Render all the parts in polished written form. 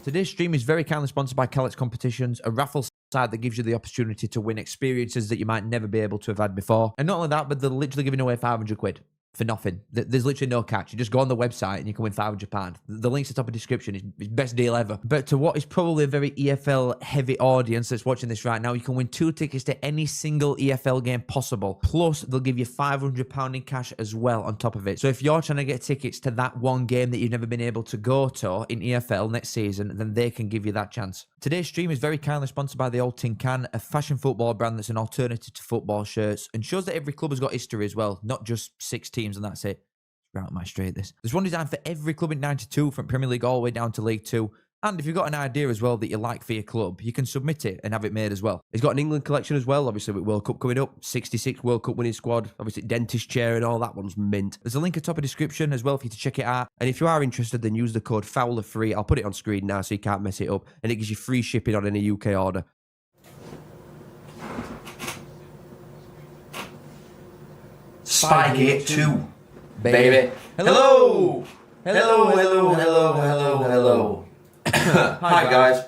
Today's stream is very kindly sponsored by Calix Competitions, a raffle site that gives you the opportunity to win experiences that you might never be able to have had before. And not only that, but they're literally giving away 500 quid for nothing. There's literally no catch. You just go on the website and you can win £500. The link's at the top of the description. It's best deal ever. But to what is probably a very EFL heavy audience that's watching this right now, you can win 2 tickets to any single EFL game possible. Plus, they'll give you £500 in cash as well on top of it. So if you're trying to get tickets to that one game that you've never been able to go to in EFL next season, then they can give you that chance. Today's stream is very kindly sponsored by the Old Tin Can, a fashion football brand that's an alternative to football shirts and shows that every club has got history as well, not just 6 teams and that's it. Right on my straight this. There's one designed for every club in 92 from Premier League all the way down to League 2. And if you've got an idea as well that you like for your club, you can submit it and have it made as well. It's got an England collection as well, obviously with World Cup coming up. 66 World Cup winning squad. Obviously dentist chair and all that one's mint. There's a link at the top of the description as well for you to check it out. And if you are interested, then use the code FOWLER3. I'll put it on screen now so you can't mess it up. And it gives you free shipping on any UK order. Spygate 2. Baby. Hello! Hello. Hi guys.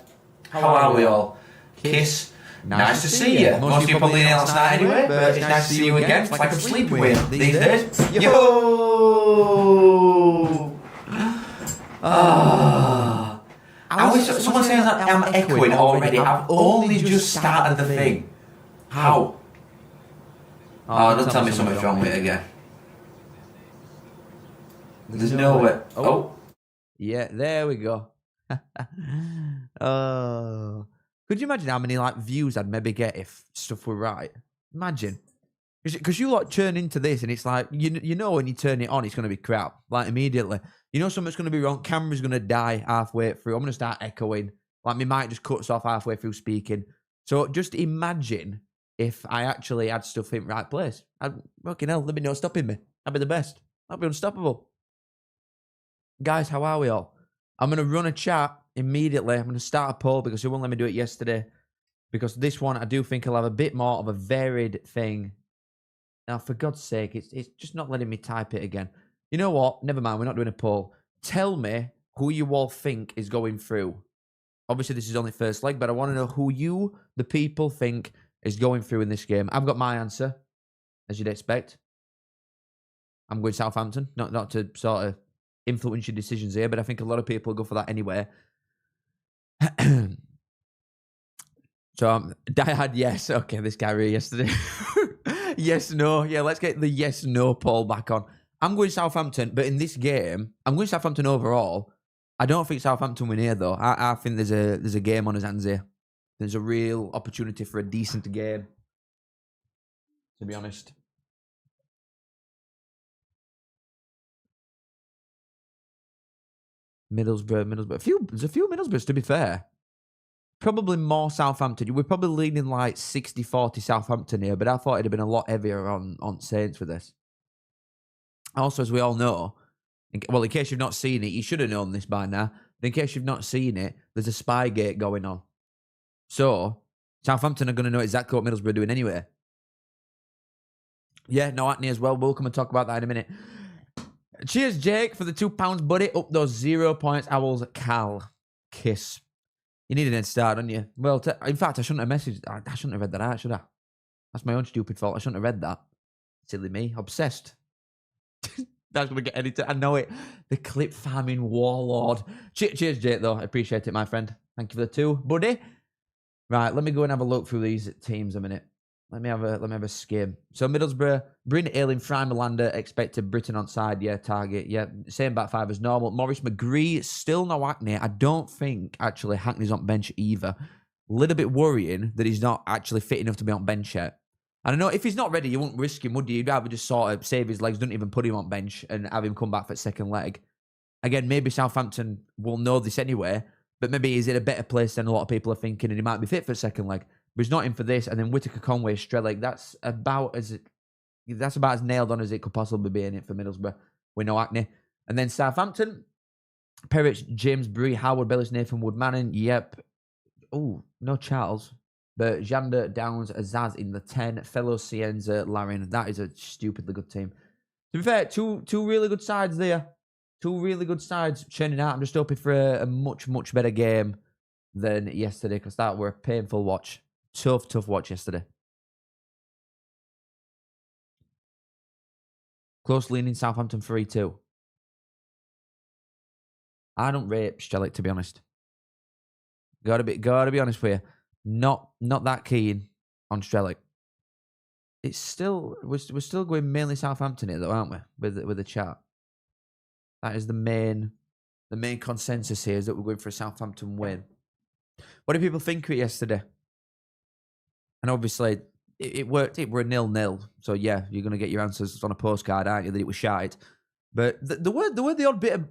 How are we all? Kiss. Nice to see you. Most of you probably didn't last night anyway, but it's nice to see you again. It's like I'm sleeping with you these days. Yo! I wish someone saying that I'm echoing already. I've only just started the thing. How? Oh, don't tell me something's wrong with it again. There's no way. Oh. Yeah, there we go. Oh. Could you imagine how many like views I'd maybe get if stuff were right? Imagine. Because you like turn into this and it's like, you know when you turn it on, it's going to be crap. Like immediately. You know something's going to be wrong. Camera's going to die halfway through. I'm going to start echoing. Like my mic just cuts off halfway through speaking. So just imagine if I actually had stuff in the right place. Fucking hell, there'd be no stopping me. I'd be the best. I'd be unstoppable. Guys, how are we all? I'm going to run a chat immediately. I'm going to start a poll because you won't let me do it yesterday. Because this one, I do think I'll have a bit more of a varied thing. Now, for God's sake, it's just not letting me type it again. You know what? Never mind, we're not doing a poll. Tell me who you all think is going through. Obviously, this is only first leg, but I want to know who you, the people, think is going through in this game. I've got my answer, as you'd expect. I'm going Southampton. Not to sort of influence your decisions here, but I think a lot of people go for that anyway. So, diehard yes. Okay, this guy really yesterday. Yes, no. Yeah, let's get the yes, no poll back on. I'm going Southampton, but in this game, I'm going Southampton overall. I don't think Southampton win here, though. I think there's a game on his hands here. There's a real opportunity for a decent game, to be honest. Middlesbrough. There's a few Middlesbroughs, to be fair. Probably more Southampton. We're probably leaning like 60-40 Southampton here, but I thought it'd have been a lot heavier on Saints for this. Also, as we all know, in case you've not seen it, you should have known this by now, but in case you've not seen it, there's a Spygate going on. So, Southampton are going to know exactly what Middlesbrough are doing anyway. Yeah, no acne as well. We'll come and talk about that in a minute. Cheers, Jake, for the £2, buddy. Up those 0 points. Owls, Cal. Kiss. You need an head start, don't you? Well, in fact, I shouldn't have messaged. I shouldn't have read that out, should I? That's my own stupid fault. I shouldn't have read that. Silly me. Obsessed. That's going to get edited. I know it. The clip farming warlord. Cheers, Jake, though. I appreciate it, my friend. Thank you for the 2, buddy. Right, let me go and have a look through these teams a minute. Let me have a skim. So Middlesbrough, Bryn Ayling, Fry Melander, expected Britain on side. Yeah, target. Yeah, same back 5 as normal. Maurice McGree, still no Hackney. I don't think, actually, Hackney's on bench either. A little bit worrying that he's not actually fit enough to be on bench yet. I don't know, if he's not ready, you wouldn't risk him, would you? You'd rather just sort of save his legs, don't even put him on bench and have him come back for second leg. Again, maybe Southampton will know this anyway, but maybe he's in a better place than a lot of people are thinking and he might be fit for second leg. But he's not in for this. And then Whittaker, Conway, Strelick, that's about as nailed on as it could possibly be in it for Middlesbrough with no Hackney. And then Southampton, Perich, James Bree, Howard, Bellis, Nathan Wood, Manning, yep. Oh, no Charles. But Jander, Downs, Azaz in the 10, Fellow, Cienza, Larin. That is a stupidly good team. To be fair, two really good sides there. Two really good sides churning out. I'm just hoping for a much, much better game than yesterday because that were a painful watch. Tough watch yesterday. Close leaning Southampton 3-2. I don't rate Strelic, to be honest. Gotta be honest with you. Not that keen on Strelic. It's still we're still going mainly Southampton here though, aren't we? With the chat. That is the main consensus here is that we're going for a Southampton win. What do people think of it yesterday? And obviously it worked. It were a 0-0. So yeah, you're gonna get your answers on a postcard, aren't you? That it was shite. But the word the odd bit of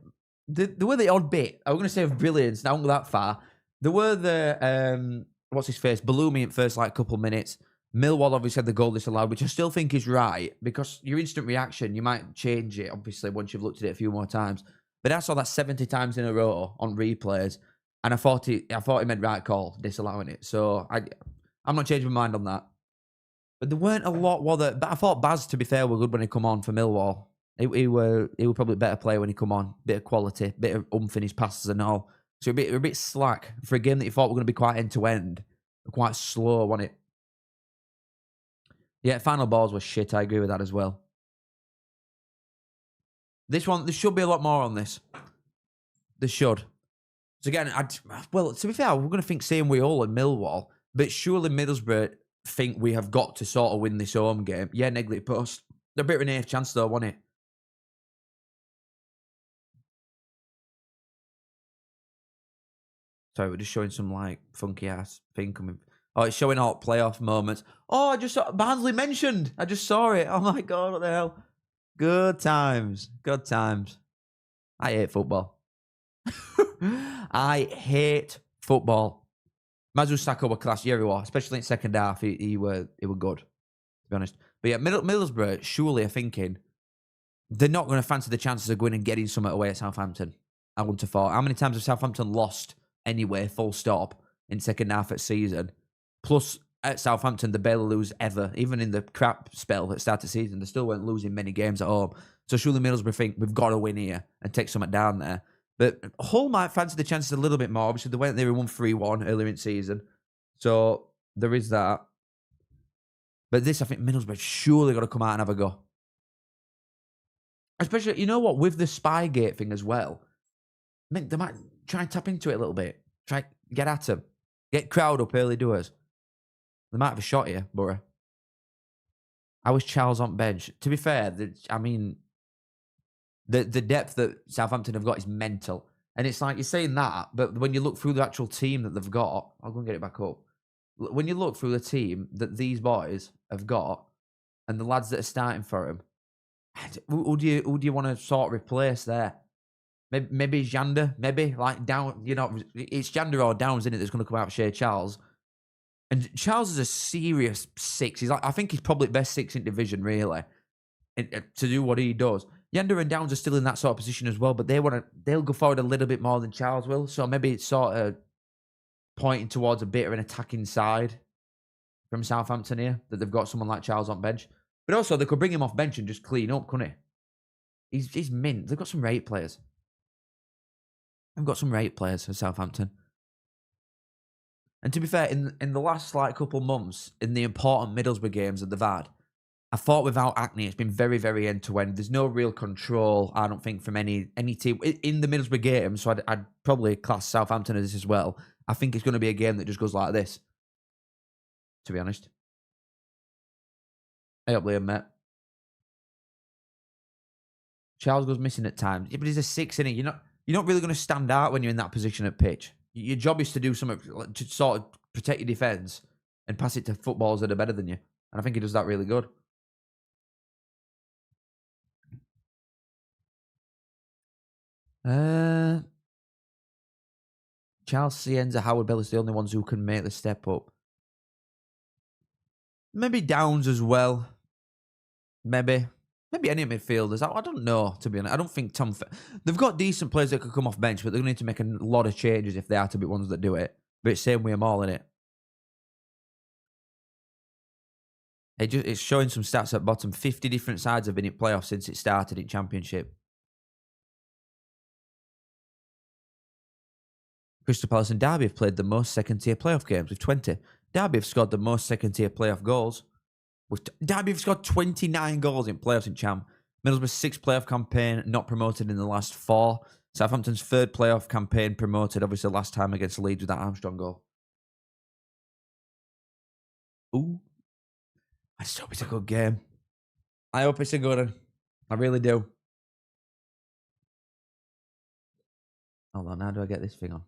the odd bit. I was gonna say of brilliance. Now I won't go that far. There were the what's his face? Balumi at first like couple minutes. Millwall obviously had the goal disallowed, which I still think is right because your instant reaction, you might change it obviously once you've looked at it a few more times. But I saw that 70 times in a row on replays, and I thought he meant right call disallowing it. So I'm not changing my mind on that. But there weren't a lot. But I thought Baz, to be fair, were good when he come on for Millwall. He were probably a better player when he come on. Bit of quality, bit of oomph in his passes and all. So a bit slack for a game that you thought were going to be quite end to end, quite slow, wasn't it? Yeah, final balls were shit. I agree with that as well. This one, there should be a lot more on this. There should. So again, to be fair, we're going to think same way all in Millwall, but surely Middlesbrough think we have got to sort of win this home game. Yeah, Negley post. A bit of an eighth chance though, wasn't it? Sorry, we're just showing some like funky ass thing coming. Oh, it's showing all playoff moments. Oh, I just saw Barnsley mentioned. I just saw it. Oh my God, what the hell? Good times. Good times. I hate football. I hate football. Mazu Saka were class. Yeah, he was. Especially in second half, he were good, to be honest. But yeah, Middlesbrough surely are thinking they're not going to fancy the chances of going and getting something away at Southampton. I wouldn't have thought. How many times have Southampton lost anyway, full stop, in second half at season? Plus, at Southampton, they barely lose ever. Even in the crap spell at start of season, they still weren't losing many games at home. So surely Middlesbrough think we've got to win here and take something down there. But Hull might fancy the chances a little bit more. Obviously, they went there and won 3-1 earlier in season. So there is that. But this, I think Middlesbrough surely got to come out and have a go. Especially, you know what, with the Spygate thing as well, I mean, they might try and tap into it a little bit. Try get at them. Get crowd up early doers. They might have a shot here, Borough. I was Charles on bench. To be fair, the depth that Southampton have got is mental. And it's like, you're saying that, but when you look through the actual team that they've got, I'll go and get it back up. When you look through the team that these boys have got, and the lads that are starting for them, who do you want to sort of replace there? Maybe Jander, maybe like Down. You know, it's Jander or Downs in it that's going to come out for Shea Charles. And Charles is a serious six. I think he's probably best six in division, really, to do what he does. Yander and Downs are still in that sort of position as well, but they'll go forward a little bit more than Charles will. So maybe it's sort of pointing towards a bit of an attacking side from Southampton here, that they've got someone like Charles on bench. But also, they could bring him off bench and just clean up, couldn't he? He's mint. They've got some great players. They've got some great players for Southampton. And to be fair, in the last like couple months, in the important Middlesbrough games that they've had, I thought without Acne, it's been very, very end-to-end. There's no real control, I don't think, from any team in the Middlesbrough game. So I'd probably class Southampton as this as well. I think it's going to be a game that just goes like this, to be honest. Hey up, Liam, mate. Charles goes missing at times. Yeah, but he's a six, innit? You're not really going to stand out when you're in that position at pitch. Your job is to do something to sort of protect your defence and pass it to footballers that are better than you. And I think he does that really good. Charles Cienza, Howard Bell is the only ones who can make the step up. Maybe Downs as well. Maybe any midfielders. I don't know, to be honest. I don't think they've got decent players that could come off bench, but they're going to need to make a lot of changes if they are to be ones that do it. But it's same with them all, innit? It's showing some stats at bottom. 50 different sides have been in playoffs since it started in Championship. Crystal Palace and Derby have played the most second-tier playoff games with 20. Derby have scored the most second-tier playoff goals. Derby have scored 29 goals in playoffs in Cham. Middlesbrough's 6th playoff campaign, not promoted in the last 4. Southampton's 3rd playoff campaign promoted, obviously last time against Leeds with that Armstrong goal. Ooh. I just hope it's a good game. I hope it's a good one. I really do. Hold on, how do I get this thing on?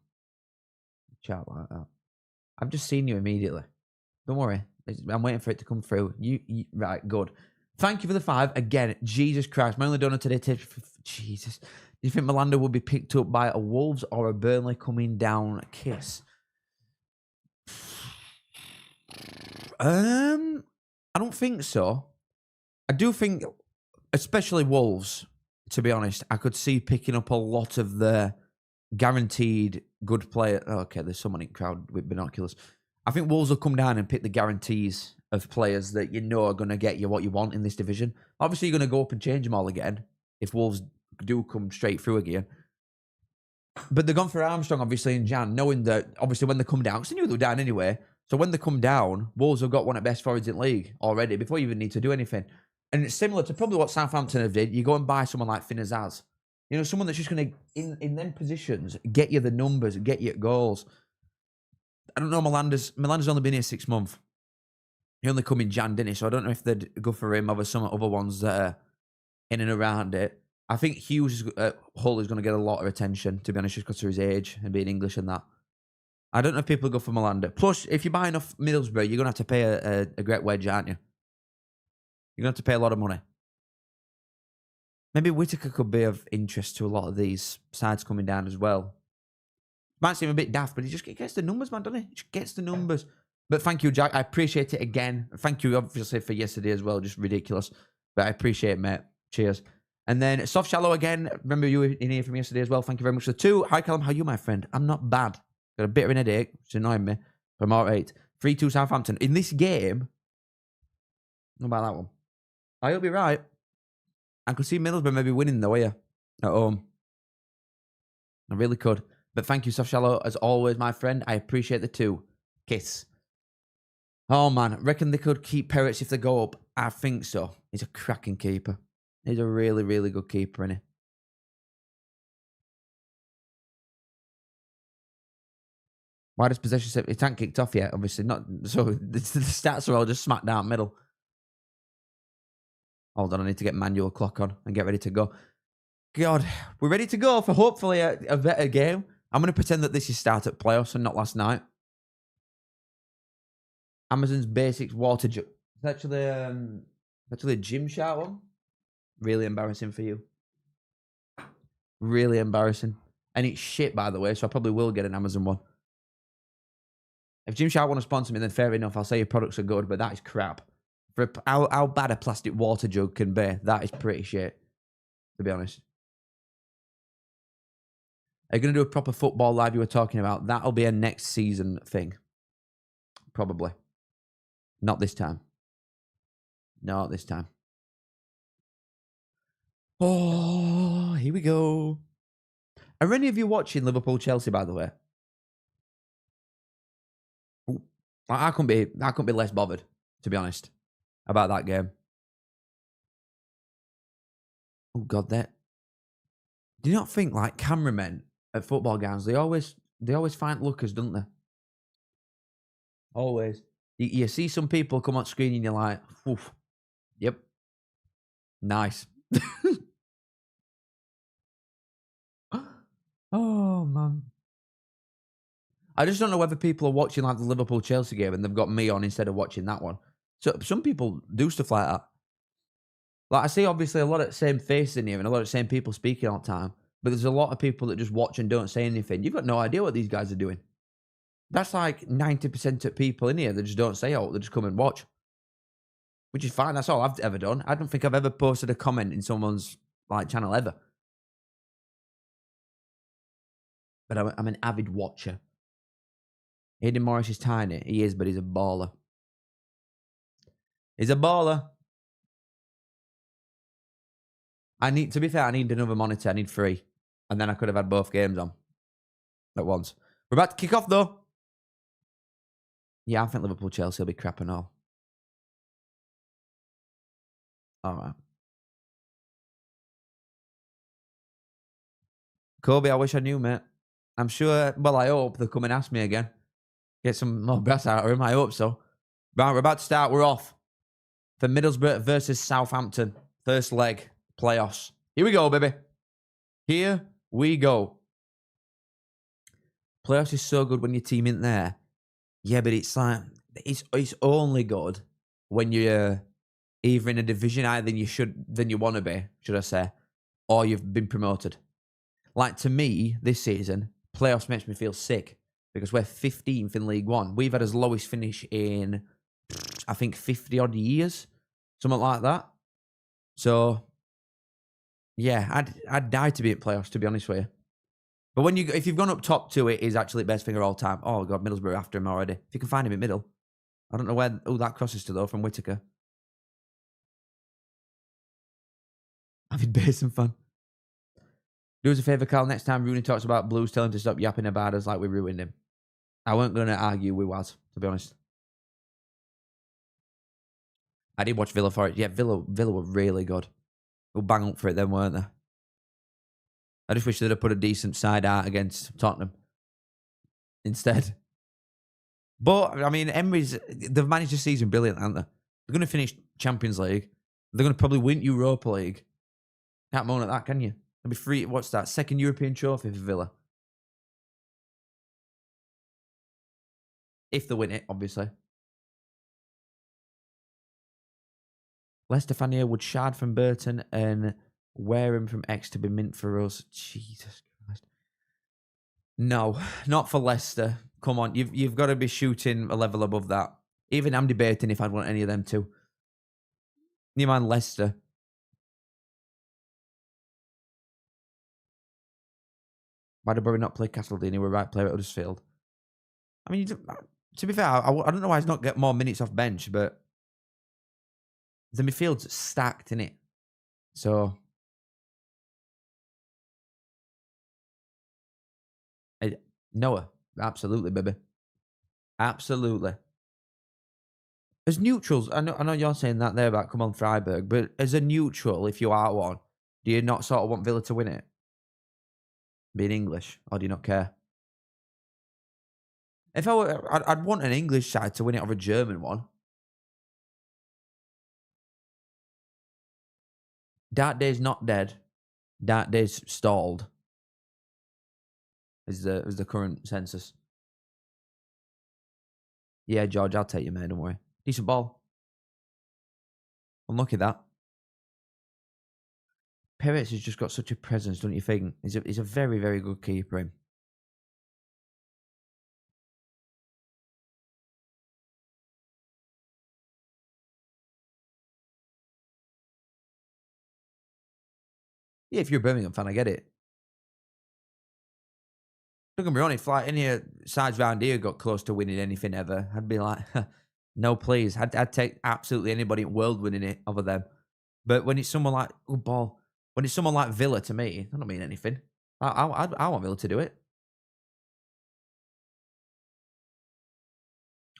Chat like that. I've just seen you immediately. Don't worry. I'm waiting for it to come through. You right, good. Thank you for the 5. Again, Jesus Christ. My only donor today tips. Jesus. Do you think Melanda would be picked up by a Wolves or a Burnley coming down kiss? I don't think so. I do think, especially Wolves, to be honest, I could see picking up a lot of the guaranteed good player. Oh, okay, there's someone in crowd with binoculars. I think Wolves will come down and pick the guarantees of players that you know are going to get you what you want in this division. Obviously, you're going to go up and change them all again if Wolves do come straight through again. But they've gone for Armstrong, obviously, in Jan, knowing that, obviously, when they come down, because they knew they were down anyway. So when they come down, Wolves have got one of the best forwards in the league already before you even need to do anything. And it's similar to probably what Southampton have did. You go and buy someone like Finn Azaz. You know, someone that's just going to, in them positions, get you the numbers, get you goals. I don't know, Milanda's only been here 6 months. He only come in Jan, didn't he? So I don't know if they'd go for him over some other ones that are in and around it. I think Hull is going to get a lot of attention, to be honest, just because of his age and being English and that. I don't know if people go for Melanda. Plus, if you buy enough Middlesbrough, you're going to have to pay a great wage, aren't you? You're going to have to pay a lot of money. Maybe Whittaker could be of interest to a lot of these sides coming down as well. Might seem a bit daft, but he just gets the numbers, man, doesn't he? He just gets the numbers. But thank you, Jack. I appreciate it again. Thank you, obviously, for yesterday as well. Just ridiculous. But I appreciate it, mate. Cheers. And then Soft Shallow again. Remember you were in here from yesterday as well. Thank you very much for the 2. Hi, Callum. How are you, my friend? I'm not bad. Got a bit of an headache, which is annoying me. But I'm all right. 3-2 Southampton. In this game, what about that one? I hope you're right. I could see Middlesbrough maybe winning though, here at home. I really could. But thank you, Soft Shallow, as always, my friend. I appreciate the 2. Kiss. Oh, man. Reckon they could keep Perez if they go up? I think so. He's a cracking keeper. He's a really, really good keeper, isn't he? Why does possession set? It ain't kicked off yet, obviously. Not so the stats are all just smack down middle. Hold on, I need to get manual clock on and get ready to go. God, we're ready to go for hopefully a better game. I'm going to pretend that this is start at playoffs and not last night. Amazon's Basics water jug. It's actually a Gymshark one. Really embarrassing for you. Really embarrassing. And it's shit, by the way, so I probably will get an Amazon one. If Gymshark want to sponsor me, then fair enough. I'll say your products are good, but that is crap. For how bad a plastic water jug can be, that is pretty shit, to be honest. Are you going to do a proper football live you were talking about? That'll be a next season thing. Probably. Not this time. Not this time. Oh, here we go. Are any of you watching Liverpool-Chelsea, by the way? Ooh, I couldn't be less bothered, to be honest, about that game. Oh, God, that. Do you not think, like, cameramen at football games, they always find lookers, don't they? Always. You see some people come on screen and you're like, oof, yep, nice. Oh, man. I just don't know whether people are watching like the Liverpool-Chelsea game and they've got me on instead of watching that one. So some people do stuff like that. Like I see obviously a lot of the same faces in here and a lot of the same people speaking all the time. But there's a lot of people that just watch and don't say anything. You've got no idea what these guys are doing. That's like 90% of people in here that just don't say oh, they just come and watch. Which is fine. That's all I've ever done. I don't think I've ever posted a comment in someone's like channel ever. But I'm an avid watcher. Hayden Morris is tiny. He is, but he's a baller. He's a baller. To be fair, I need another monitor. I need 3. And then I could have had both games on at once. We're about to kick off, though. Yeah, I think Liverpool-Chelsea will be crap and all. All right. Kobe, I wish I knew, mate. I'm sure, well, I hope they'll come and ask me again. Get some more brass out of him. I hope so. Right, we're about to start. We're off for Middlesbrough versus Southampton. First leg, playoffs. Here we go, baby. Here we go. Playoffs is so good when your team in there. Yeah, but it's like, it's only good when you're either in a division higher than you want to be, should I say, or you've been promoted. Like, to me, this season, playoffs makes me feel sick because we're 15th in League One. We've had as lowest finish in, I think, 50-odd years, something like that. So, yeah, I'd die to be at playoffs, to be honest with you. But if you've gone up top to it, is actually the best thing of all time. Oh, God, Middlesbrough after him already. If you can find him in middle. I don't know who that crosses to, though, from Whittaker. Avid Basin fan. Do us a favour, Carl. Next time Rooney talks about Blues, tell him to stop yapping about us like we ruined him. I weren't going to argue with Waz, to be honest. I did watch Villa for it. Yeah, Villa were really good. We'll bang up for it then, weren't they? I just wish they'd have put a decent side out against Tottenham instead. But, I mean, they've managed the season brilliant, aren't they? They're going to finish Champions League. They're going to probably win Europa League. Can't moan at that, can you? They'll be free. What's that? Second European trophy for Villa. If they win it, obviously. Leicester fan here would Shard from Burton and Wareham from X to be mint for us. Jesus Christ. No, not for Leicester. Come on, you've got to be shooting a level above that. Even I'm debating if I'd want any of them too. You mind Leicester. Why did Bury not play Castledini? We're right player at Huddersfield. I mean, to be fair, I don't know why he's not get more minutes off bench, but the midfield's stacked, innit? So, Noah, absolutely, baby. Absolutely. As neutrals, I know you're saying that there about come on Freiburg, but as a neutral, if you are one, do you not sort of want Villa to win it? Being English, or do you not care? If I were, I'd want an English side to win it over a German one. Dark Day's not dead. Dark Day's stalled. Is the current census. Yeah, George, I'll take you, mate. Don't worry. Decent ball. Unlucky that. Perez has just got such a presence, don't you think? He's a very, very good keeper, him. Yeah, if you're a Birmingham fan, I get it. Don't get me wrong, if like any sides round here got close to winning anything ever, I'd be like, no, please. I'd take absolutely anybody in the world winning it over them. But when it's someone like, oh, ball. When it's someone like Villa, to me, that don't mean anything. I want Villa to do it.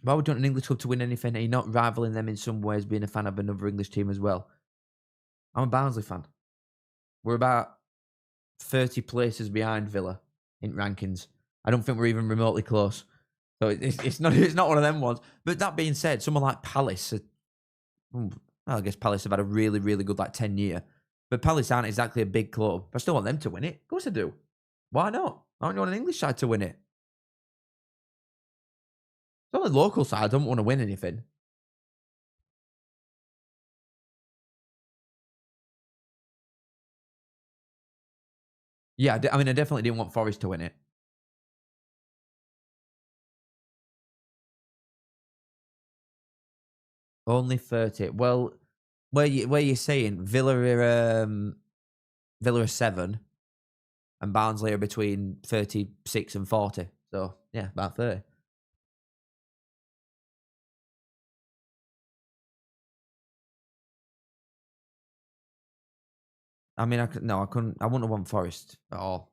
Why would you want an English club to win anything? Are you not rivaling them in some ways, being a fan of another English team as well? I'm a Barnsley fan. We're about 30 places behind Villa in rankings. I don't think we're even remotely close. So it's not one of them ones. But that being said, someone like Palace, well, I guess Palace have had a really, really good 10-year. But Palace aren't exactly a big club. I still want them to win it. Of course I do. Why not? I don't want an English side to win it. It's only local side. I don't want to win anything. Yeah, I mean, I definitely didn't want Forest to win it. Only 30. Well, where you saying Villa are 7 and Barnsley are between 36 and 40. So, yeah, about 30. I mean, I couldn't have won Forest at all.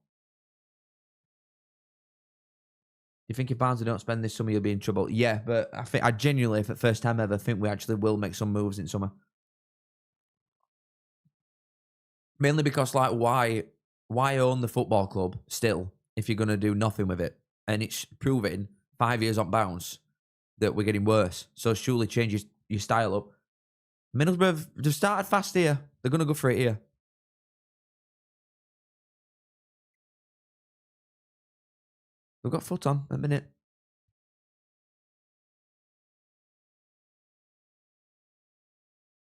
You think if Barnsley don't spend this summer, you'll be in trouble? Yeah, but I genuinely, for the first time ever, think we actually will make some moves in summer. Mainly because, like, why own the football club still if you're going to do nothing with it? And it's proving 5 years on bounce that we're getting worse. So surely change your style up. Middlesbrough, they've started fast here. They're going to go for it here. We've got foot on at the minute.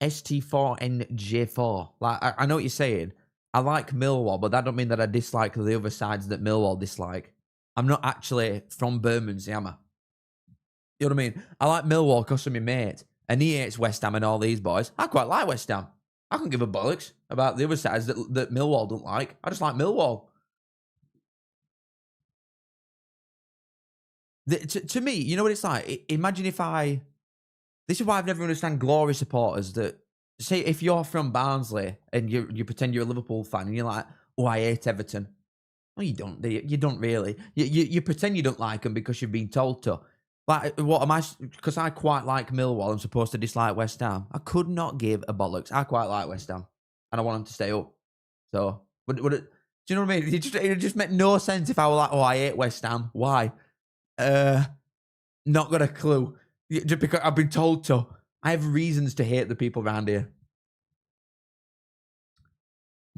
ST4NJ4. Like, I know what you're saying. I like Millwall, but that don't mean that I dislike the other sides that Millwall dislike. I'm not actually from Bermondsey, am I? You know what I mean? I like Millwall because of my mate. And he hates West Ham and all these boys. I quite like West Ham. I can give a bollocks about the other sides that Millwall don't like. I just like Millwall. To me, you know what it's like? Imagine if this is why I've never understand glory supporters that say if you're from Barnsley and you pretend you're a Liverpool fan and you're like, oh, I hate Everton. Well, you don't. You don't really. You pretend you don't like them because you've been told to. Like, what am I? Because I quite like Millwall. I'm supposed to dislike West Ham. I could not give a bollocks. I quite like West Ham, and I want them to stay up. So, would it? Do you know what I mean? It just make no sense if I were like, oh, I hate West Ham. Why? Not got a clue. Just because I've been told to. I have reasons to hate the people around here.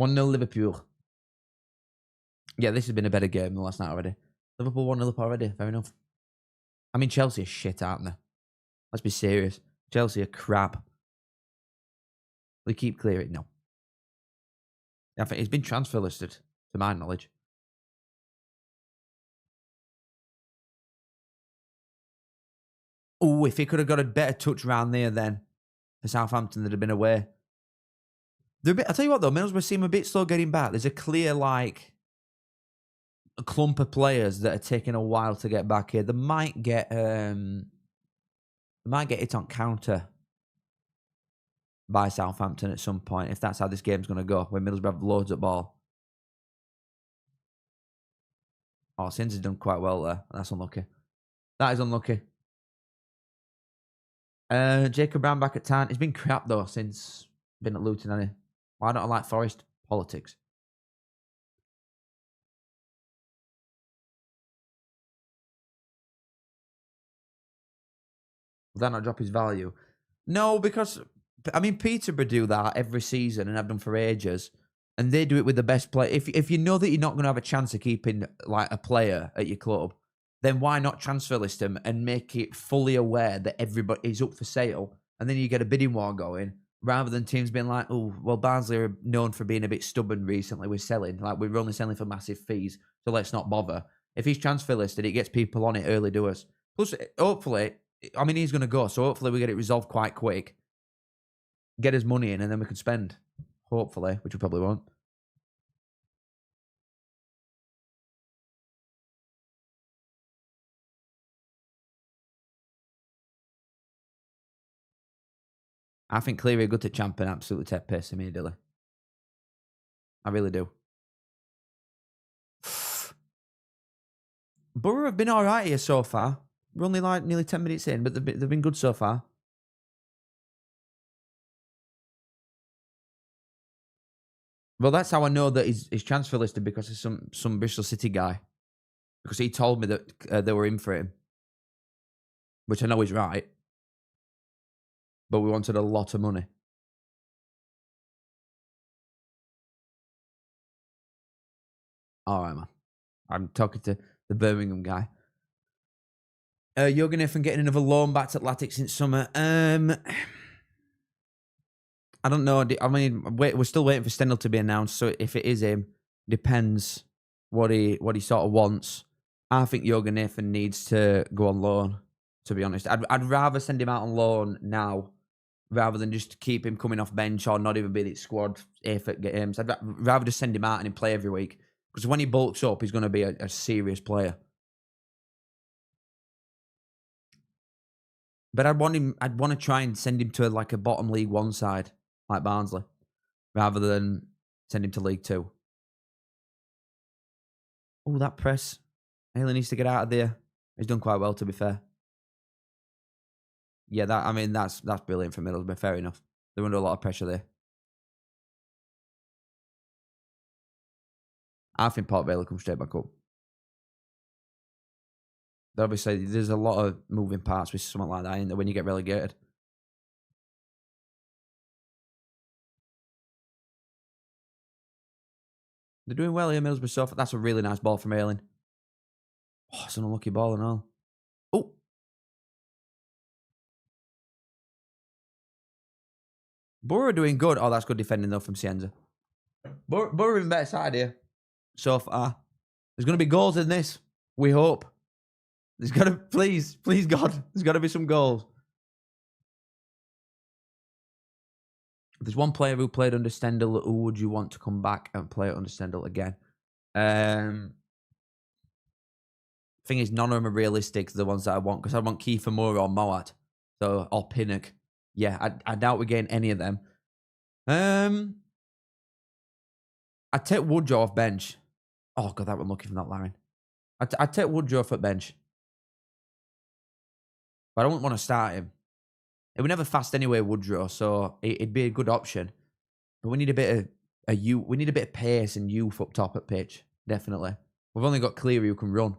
1-0 Liverpool. Yeah, this has been a better game than last night already. Liverpool 1-0 up already. Fair enough. I mean, Chelsea are shit, aren't they? Let's be serious. Chelsea are crap. They keep clearing. No. I think he's been transfer listed, to my knowledge. Oh, if he could have got a better touch round there then for Southampton, they'd have been away. I'll tell you what, though, Middlesbrough seem a bit slow getting back. There's a clear, like, a clump of players that are taking a while to get back here. They might get it on counter by Southampton at some point, if that's how this game's going to go, when Middlesbrough have loads of ball. Oh, Sins has done quite well there. That's unlucky. That is unlucky. Jacob Brown back at Tarn. He's been crap, though, since been at Luton, hasn't he? Why don't I like Forest? Politics. Will that not drop his value? No, because, I mean, Peterborough do that every season and have done for ages. And they do it with the best player. If you know that you're not going to have a chance of keeping, like, a player at your club, then why not transfer list him and make it fully aware that everybody is up for sale? And then you get a bidding war going, rather than teams being like, oh, well, Barnsley are known for being a bit stubborn recently. We're selling. Like, we're only selling for massive fees, so let's not bother. If he's transfer listed, it gets people on it, early doers. Plus, hopefully, I mean, he's going to go, so hopefully we get it resolved quite quick. Get his money in, and then we can spend. Hopefully, which we probably won't. I think Cleary are good to champ and absolutely take piss immediately. I really do. Borough have been all right here so far. We're only like nearly 10 minutes in, but they've been good so far. Well, that's how I know that he's transfer listed, because it's some Bristol City guy. Because he told me that they were in for him. Which I know is right. But we wanted a lot of money. All right, man. I'm talking to the Birmingham guy. Jurgen Iffen getting another loan back to Atlantic since summer. I don't know. I mean, we're still waiting for Stendhal to be announced. So if it is him, depends what he sort of wants. I think Jurgen Iffen needs to go on loan, to be honest. I'd rather send him out on loan now, rather than just keep him coming off bench or not even be in his squad if at games. I'd rather just send him out and him play every week. Because when he bulks up, he's going to be a serious player. But I'd want to try and send him to like a bottom League One side, like Barnsley, rather than send him to League Two. Oh, that press. Haley needs to get out of there. He's done quite well, to be fair. Yeah, that's brilliant for Middlesbrough. Fair enough. They're under a lot of pressure there. I think Port Vale will come straight back up. Obviously, there's a lot of moving parts with something like that, isn't there, when you get relegated. They're doing well here, Middlesbrough so far. That's a really nice ball from Ayling. Oh, it's an unlucky ball and all. Oh. Borough are doing good. Oh, that's good defending, though, from Cienza. Borough are in better side here so far. There's going to be goals in this. We hope. There's got to, please, God, there's got to be some goals. If there's one player who played under Stendhal, who would you want to come back and play under Stendhal again? Thing is, none of them are realistic, the ones that I want, because I want Kiefer Moore or Moat, or Pinnock. Yeah, I doubt we gain any of them. I'd take Woodrow off bench. Oh, God, that was lucky from that line. I'd take Woodrow off at bench. But I don't want to start him. It was never fast anyway, Woodrow, so it'd be a good option. But we need a bit of we need a bit of pace and youth up top at pitch, definitely. We've only got Cleary who can run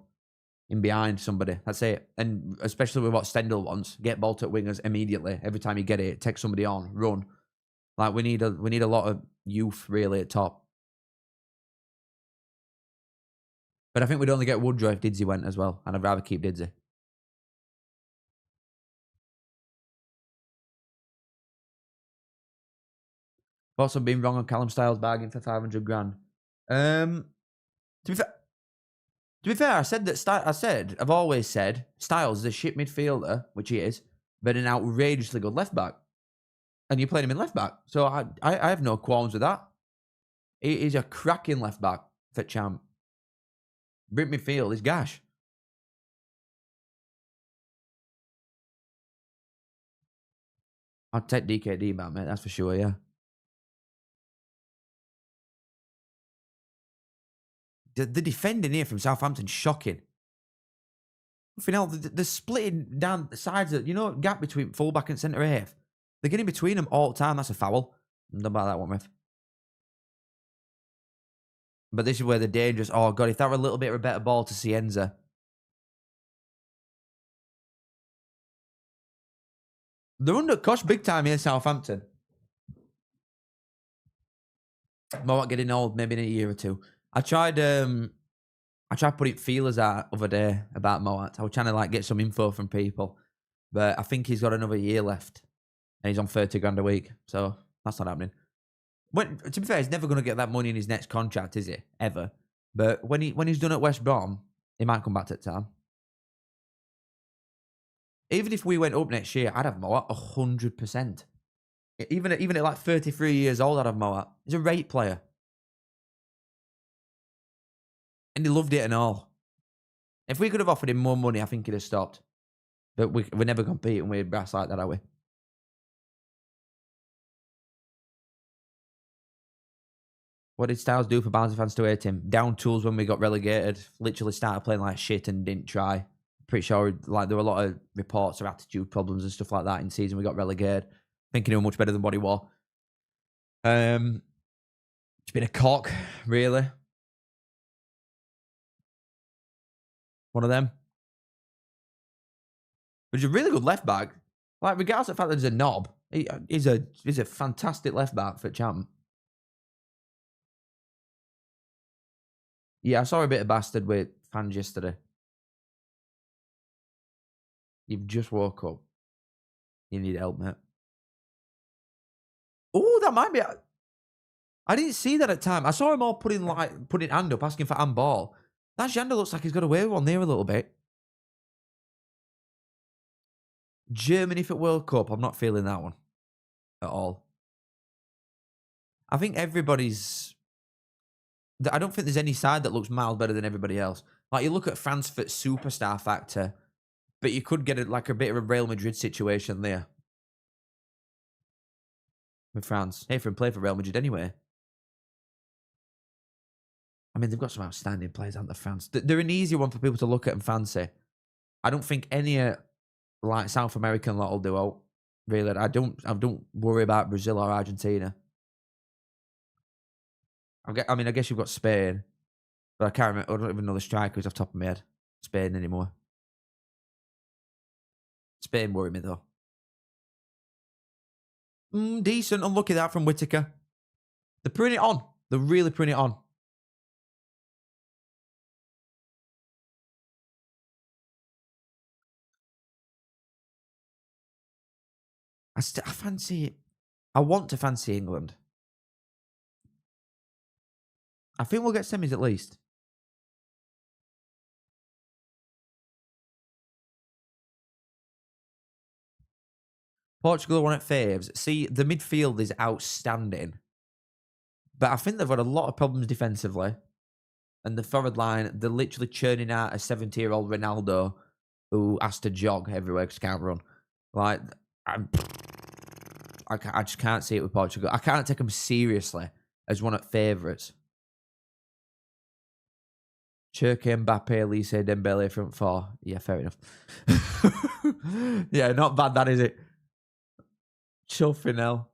in behind somebody. That's it. And especially with what Stendhal wants, get ball to wingers immediately. Every time you get it, take somebody on, run. Like we need a lot of youth really at top. But I think we'd only get Woodrow if Didsey went as well, and I'd rather keep Didsey. Also been wrong on Callum Styles bargain for 500 grand. To be fair, I've always said Styles is a shit midfielder, which he is, but an outrageously good left back. And you played him in left back, so I have no qualms with that. He's a cracking left back for champ. Brit midfield is gash. I'd take DKD back, mate. That's for sure. Yeah. The defending here from Southampton, shocking. You know, they're splitting down the sides of, gap between fullback and centre half. They're getting between them all the time. That's a foul. I'm done about that one, ref. But this is where the dangerous. Oh, God, if that were a little bit of a better ball to Cienza. They're under cost big time here, Southampton. Moat getting old, maybe in a year or two. I tried putting feelers out other day about Moat. I was trying to get some info from people. But I think he's got another year left. And he's on 30 grand a week. So that's not happening. To be fair, he's never going to get that money in his next contract, is he? Ever. But when he's done at West Brom, he might come back to the town. Even if we went up next year, I'd have Moat 100%. Even at 33 years old, I'd have Moat. He's a rate player. And he loved it and all. If we could have offered him more money, I think he'd have stopped. But we're never competing with brass like that, are we? What did Styles do for Barnsley fans to hate him? Down tools when we got relegated. Literally started playing like shit and didn't try. Pretty sure there were a lot of reports of attitude problems and stuff like that in season we got relegated. Thinking he was much better than what he was. It's been a cock, really. One of them. But he's a really good left back. Regardless of the fact that he's a knob, he's a fantastic left back for champ. Yeah, I saw a bit of bastard with fans yesterday. You've just woke up. You need help, mate. Oh, that might be. I didn't see that at the time. I saw him all putting hand up, asking for handball. That Xander looks like he's got away with one there a little bit. Germany for World Cup. I'm not feeling that one at all. I think everybody's. I don't think there's any side that looks miles better than everybody else. You look at France for superstar factor, but you could get a bit of a Real Madrid situation there with France. Hey, for him play for Real Madrid anyway. I mean, they've got some outstanding players, haven't they, France? They're an easy one for people to look at and fancy. I don't think any like South American lot will do out. Really, I don't worry about Brazil or Argentina. I mean, I guess you've got Spain, but I can't remember. I don't even know the strikers off the top of my head. Spain anymore. Spain worry me though. Decent. Unlucky that from Whittaker. They're putting it on. They're really putting it on. I fancy it. I want to fancy England. I think we'll get semis at least. Portugal won at faves. See, the midfield is outstanding. But I think they've got a lot of problems defensively. And the forward line, they're literally churning out a 70-year-old Ronaldo who has to jog everywhere because he can't run. Like, I just can't see it with Portugal. I can't take them seriously as one of favourites. Cherki, Mbappe, Elise, Dembele, front four. Yeah, fair enough. Yeah, not bad, that is it. Chuffing.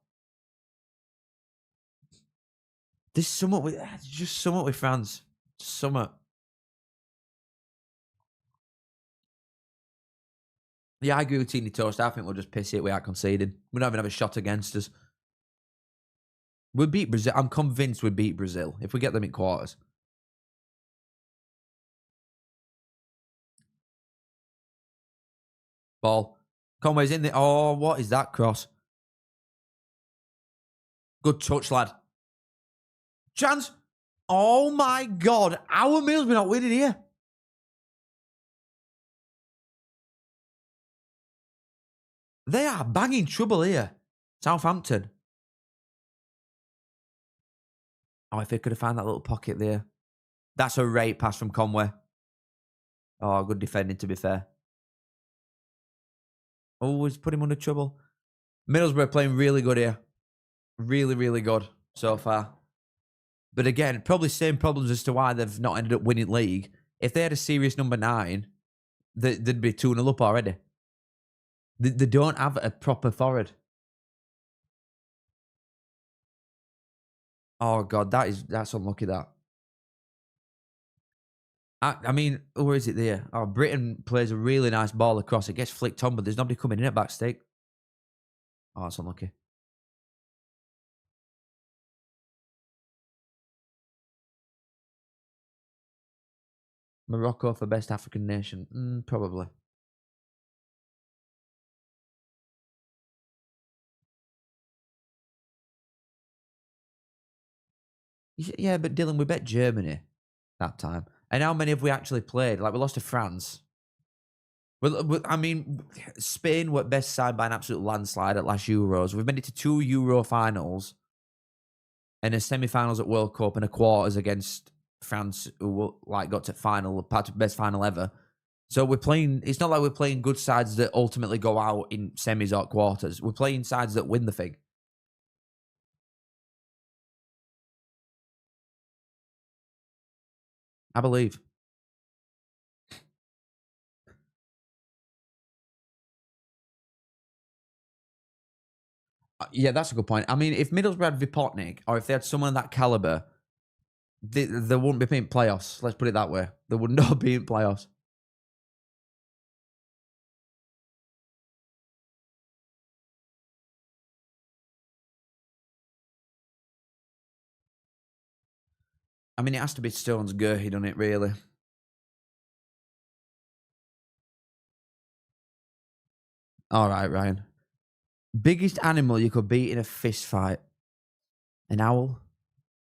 There's somewhat with just somewhat with France. Somewhat. Yeah, I agree with Teeny Toast. I think we'll just piss it without conceding. We don't even have a shot against us. We'll beat Brazil. I'm convinced we'll beat Brazil if we get them in quarters. Ball. Conway's in there. Oh, what is that cross? Good touch, lad. Chance. Oh, my God. Our Middlesbrough not winning here. They are banging trouble here. Southampton. Oh, if they could have found that little pocket there. That's a great pass from Conway. Oh, good defending, to be fair. Always put him under trouble. Middlesbrough playing really good here. Really, really good so far. But again, probably same problems as to why they've not ended up winning league. If they had a serious number 9, they'd be 2-0 up already. They don't have a proper forward. Oh, God, that's unlucky, that. I mean, where is it there? Oh, Britain plays a really nice ball across. It gets flicked on, but there's nobody coming in at backstake. Oh, that's unlucky. Morocco for best African nation? Probably. Yeah, but Dylan, we bet Germany that time. And how many have we actually played? Like, we lost to France. Well, I mean, Spain were best side by an absolute landslide at last Euros. We've made it to 2 Euro finals and a semi-finals at World Cup and a quarters against France, who got to final, part of best final ever. So we're playing. It's not like we're playing good sides that ultimately go out in semis or quarters. We're playing sides that win the thing. I believe. Yeah, that's a good point. I mean, if Middlesbrough had Vipotnik, or if they had someone of that caliber, they wouldn't be in playoffs. Let's put it that way. They would not be in playoffs. I mean, it has to be Stones Gurhey, doesn't it, really? All right, Ryan. Biggest animal you could beat in a fist fight? An owl?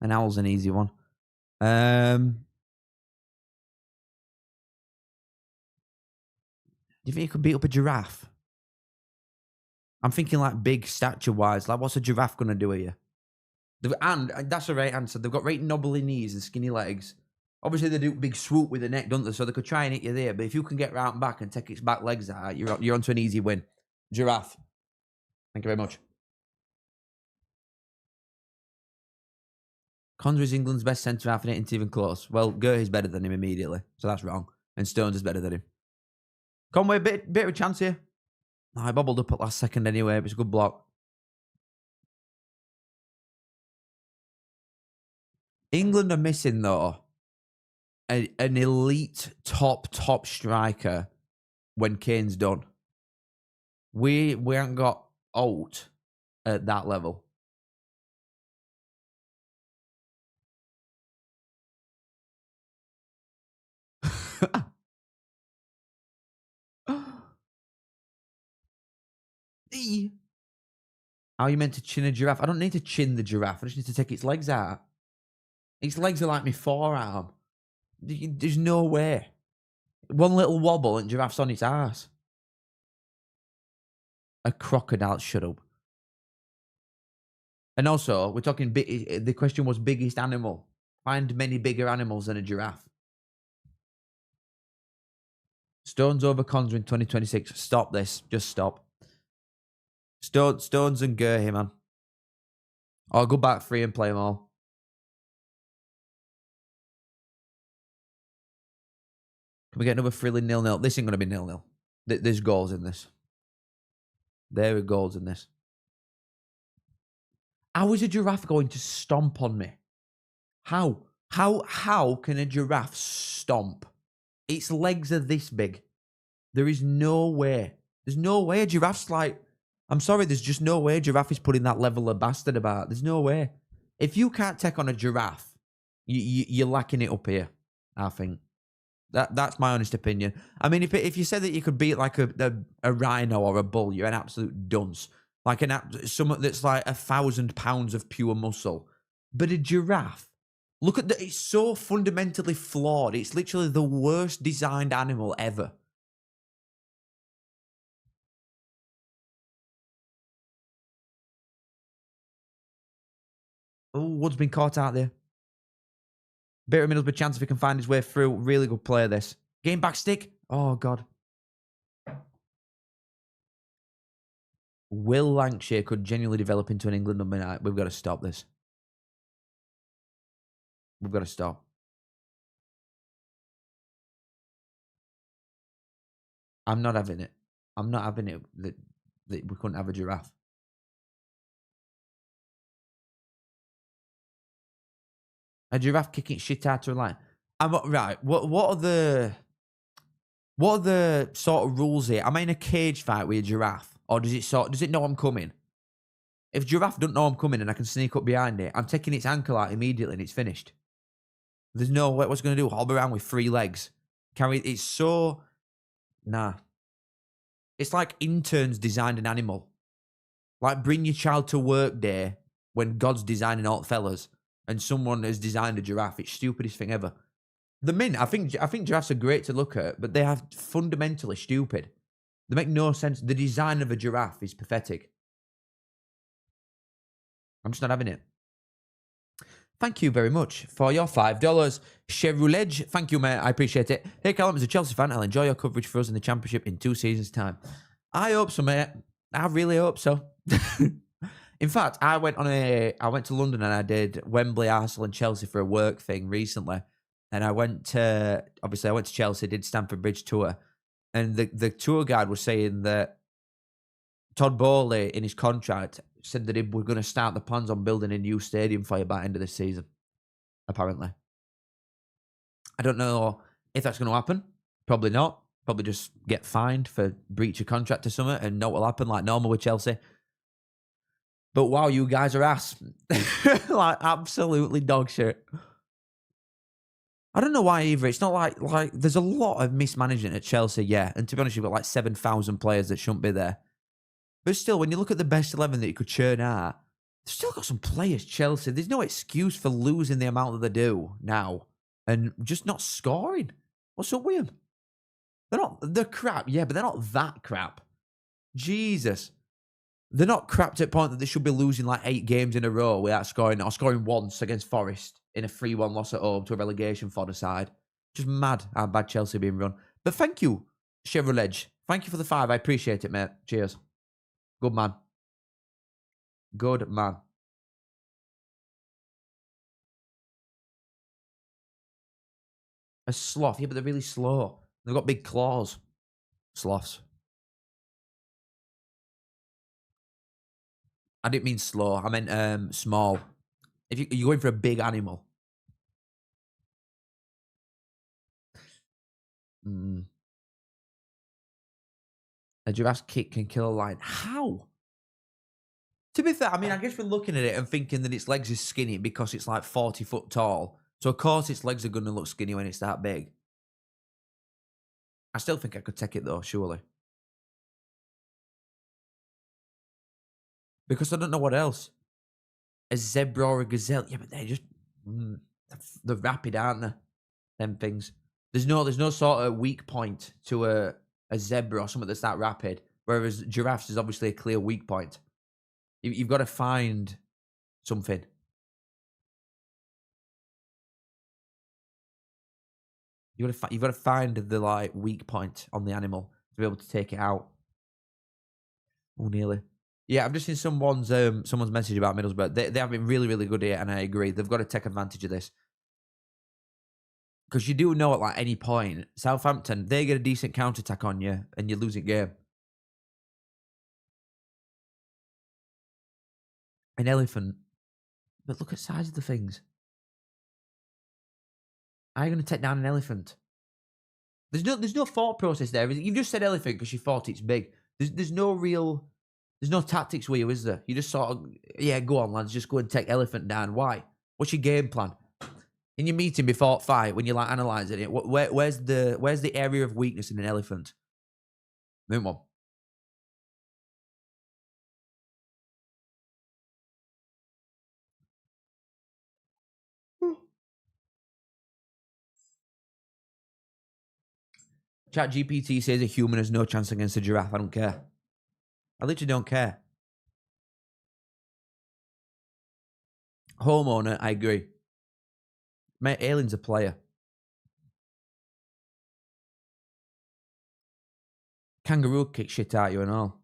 An owl's an easy one. Do you think you could beat up a giraffe? I'm thinking like big stature-wise. Like, what's a giraffe going to do here? And that's the right answer. They've got right knobbly knees and skinny legs. Obviously, they do big swoop with the neck, don't they? So they could try and hit you there. But if you can get round back and take its back legs out, you're onto an easy win. Giraffe. Thank you very much. Connor's England's best centre-half and it ain't even close. Well, Gurhey's better than him immediately. So that's wrong. And Stones is better than him. Conway, bit of a chance here. Oh, I bobbled up at last second anyway, but it's a good block. England are missing, though, an elite top striker when Kane's done. We haven't got Alt at that level. How are you meant to chin a giraffe? I don't need to chin the giraffe. I just need to take its legs out. Its legs are like my forearm. There's no way. One little wobble and giraffe's on its ass. A crocodile, shut up. And also, we're talking big. The question was biggest animal. Find many bigger animals than a giraffe. Stones over Conser in 2026. Stop this. Just stop. Stones and Gurr here, man. I'll go back free and play them all. Can we get another thrilling 0-0? This ain't going to be 0-0. There's goals in this. There are goals in this. How is a giraffe going to stomp on me? How? How can a giraffe stomp? Its legs are this big. There is no way. There's no way a giraffe's like... I'm sorry, there's just no way a giraffe is putting that level of bastard about. There's no way. If you can't take on a giraffe, you're lacking it up here, I think. That's my honest opinion. I mean, if you said that you could beat like a rhino or a bull, you're an absolute dunce. Like someone that's like 1,000 pounds of pure muscle. But a giraffe, look at it's so fundamentally flawed. It's literally the worst designed animal ever. Oh, Wood's been caught out there. Bit of Middlesbrough chance if he can find his way through. Really good play, this. Game back stick. Oh, God. Will Lancashire could genuinely develop into an England number 9. We've got to stop this. We've got to stop. I'm not having it. I'm not having it that we couldn't have a giraffe. A giraffe kicking shit out of a line. Right. What are the sort of rules here? Am I in a cage fight with a giraffe, or does it know I'm coming? If giraffe doesn't know I'm coming and I can sneak up behind it, I'm taking its ankle out immediately and it's finished. There's no way. What's going to do? Hop around with 3 legs? It's so nah. It's like interns designed an animal. Like bring your child to work day when God's designing alt fellas. And someone has designed a giraffe. It's stupidest thing ever. The mint, I think giraffes are great to look at, but they are fundamentally stupid. They make no sense. The design of a giraffe is pathetic. I'm just not having it. Thank you very much for your $5. Chevrolet, thank you, mate. I appreciate it. Hey, Callum, as a Chelsea fan, I'll enjoy your coverage for us in the Championship in 2 seasons' time. I hope so, mate. I really hope so. In fact, I went to London and I did Wembley, Arsenal, and Chelsea for a work thing recently. And I went to Chelsea, did Stamford Bridge tour, and the tour guide was saying that Todd Bowley in his contract said that we're going to start the plans on building a new stadium for you by the end of this season. Apparently, I don't know if that's going to happen. Probably not. Probably just get fined for breach of contract or something, and know what will happen like normal with Chelsea. But wow, you guys are ass. Like, absolutely dog shit. I don't know why either. It's not like there's a lot of mismanagement at Chelsea, yeah. And to be honest, you've got like 7,000 players that shouldn't be there. But still, when you look at the best 11 that you could churn out, they've still got some players, Chelsea. There's no excuse for losing the amount that they do now and just not scoring. What's up with them? They're crap, yeah, but they're not that crap. Jesus. They're not crap to the point that they should be losing like 8 games in a row without scoring, or scoring once against Forest in a 3-1 loss at home to a relegation fodder side. Just mad how bad Chelsea are being run. But thank you, Chevrolet. Thank you for the 5. I appreciate it, mate. Cheers. Good man. Good man. A sloth. Yeah, but they're really slow. They've got big claws. Sloths. I didn't mean slow. I meant small. If you're going for a big animal. A giraffe's kick can kill a lion. How? To be fair, I mean, I guess we're looking at it and thinking that its legs is skinny because it's like 40 foot tall. So, of course, its legs are going to look skinny when it's that big. I still think I could take it, though, surely. Because I don't know what else. A zebra or a gazelle. Yeah, but they're just... they're rapid, aren't they? Them things. There's no sort of weak point to a zebra or something that's that rapid. Whereas giraffes is obviously a clear weak point. You've got to find something. You've got to find the like weak point on the animal to be able to take it out. Oh, nearly. Yeah, I've just seen someone's message about Middlesbrough. They have been really, really good here, and I agree. They've got to take advantage of this. Because you do know at like any point, Southampton, they get a decent counter-attack on you, and you're losing game. An elephant. But look at the size of the things. How are you going to take down an elephant? There's no thought process there. You've just said elephant because you thought it's big. There's no tactics with you, is there? You just sort of, yeah, go on, lads, just go and take elephant down. Why? What's your game plan? In your meeting before fight, when you're like analysing it, where's the area of weakness in an elephant? Move on. ChatGPT says a human has no chance against a giraffe. I don't care. I literally don't care. Homeowner, I agree. Mate, Aylin's a player. Kangaroo kick shit out you and all.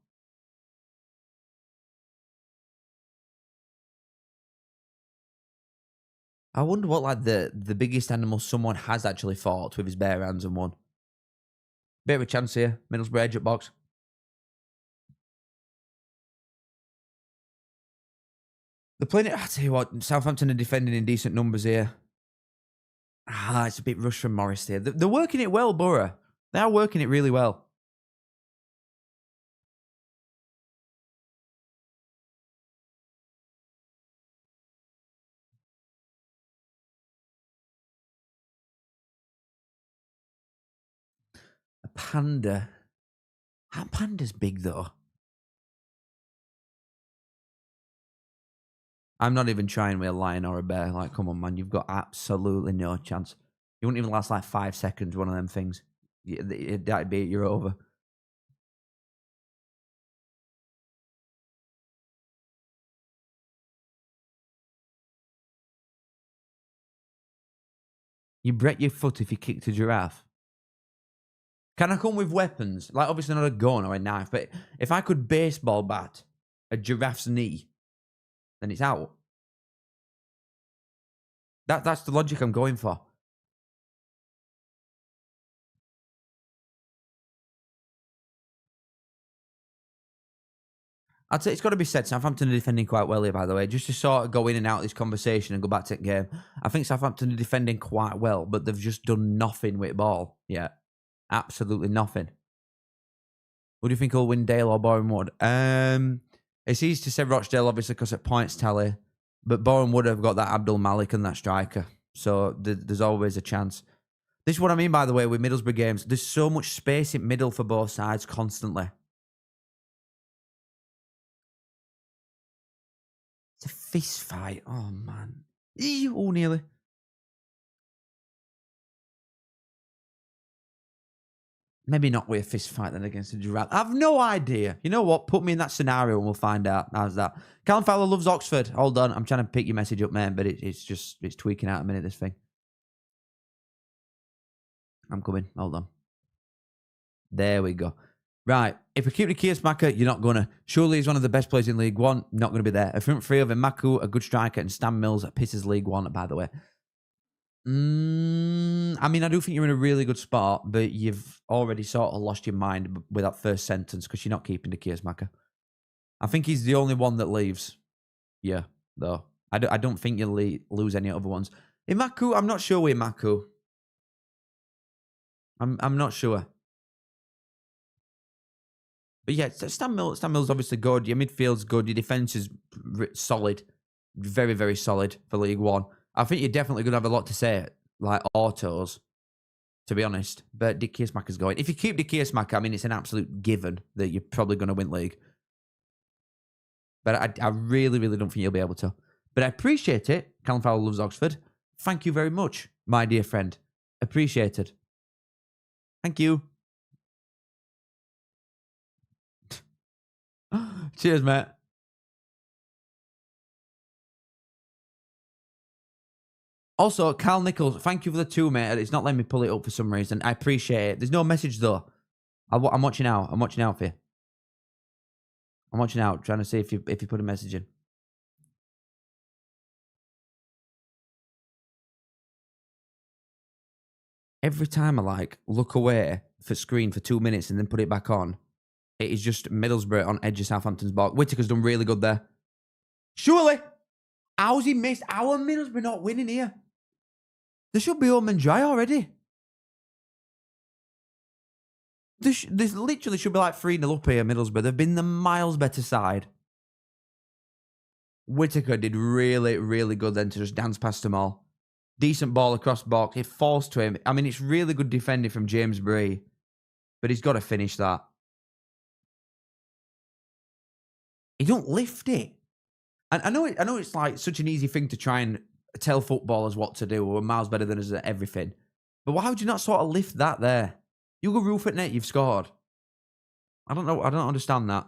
I wonder what like the biggest animal someone has actually fought with his bare hands and won. Bit of a chance here. Middlesbrough edge at box. They're playing it. I tell you what, Southampton are defending in decent numbers here. It's a bit rushed from Morris here. They're working it well, Borough. They are working it really well. A panda. That panda's big, though. I'm not even trying with a lion or a bear. Like, come on, man. You've got absolutely no chance. You wouldn't even last like 5 seconds, one of them things. That'd be it. You're over. You break your foot if you kicked a giraffe. Can I come with weapons? Like, obviously not a gun or a knife, but if I could baseball bat a giraffe's knee, then it's out. That's the logic I'm going for. I'd say it's got to be said, Southampton are defending quite well here, by the way. Just to sort of go in and out of this conversation and go back to the game. I think Southampton are defending quite well, but they've just done nothing with ball yet. Absolutely nothing. Who do you think will win, Dale or Boreham Wood? It's easy to say Rochdale, obviously, because at points tally. But Boreham Wood have got that Abdul Malik and that striker. So there's always a chance. This is what I mean, by the way, with Middlesbrough games. There's so much space in middle for both sides constantly. It's a fist fight. Oh, man. Oh, nearly. Maybe not with a fist fight then against a giraffe. I have no idea. You know what? Put me in that scenario and we'll find out. How's that? Callum Fowler loves Oxford. Hold on. I'm trying to pick your message up, man, but it's tweaking out a minute, this thing. I'm coming. Hold on. There we go. Right. If we keep the Kirsmacher, you're not going to. Surely he's one of the best players in League One. Not going to be there. A front three of Maku, a good striker, and Stan Mills pisses League One, by the way. I mean, I do think you're in a really good spot, but you've already sort of lost your mind with that first sentence because you're not keeping the Kiesmacher. I think he's the only one that leaves. Yeah, though. I don't think you'll lose any other ones. Imaku, I'm not sure with Imaku. I'm not sure. But yeah, Stan Mills obviously good. Your midfield's good. Your defence is solid. Very, very solid for League One. I think you're definitely going to have a lot to say, like autos, to be honest. But Dick Kiesmacher's going. If you keep Dick Kiesmacher, I mean, it's an absolute given that you're probably going to win league. But I really, really don't think you'll be able to. But I appreciate it. Callum Fowler loves Oxford. Thank you very much, my dear friend. Appreciated. Thank you. Cheers, mate. Also, Carl Nichols, thank you for the 2, mate. It's not letting me pull it up for some reason. I appreciate it. There's no message, though. I'm watching out. I'm watching out for you. I'm watching out, trying to see if you put a message in. Every time I look away for screen for 2 minutes and then put it back on, it is just Middlesbrough on edge of Southampton's box. Whittaker's done really good there. Surely. How's he missed? How are Middlesbrough not winning here? They should be home and dry already. This literally should be like 3-0 up here, Middlesbrough. They've been the miles better side. Whittaker did really, really good then to just dance past them all. Decent ball across box. It falls to him. I mean, it's really good defending from James Bree. But he's got to finish that. He don't lift it. And I know it's like such an easy thing to try and tell footballers what to do. We're miles better than us at everything. But why would you not sort of lift that there? You go roof at net, you've scored. I don't know. I don't understand that.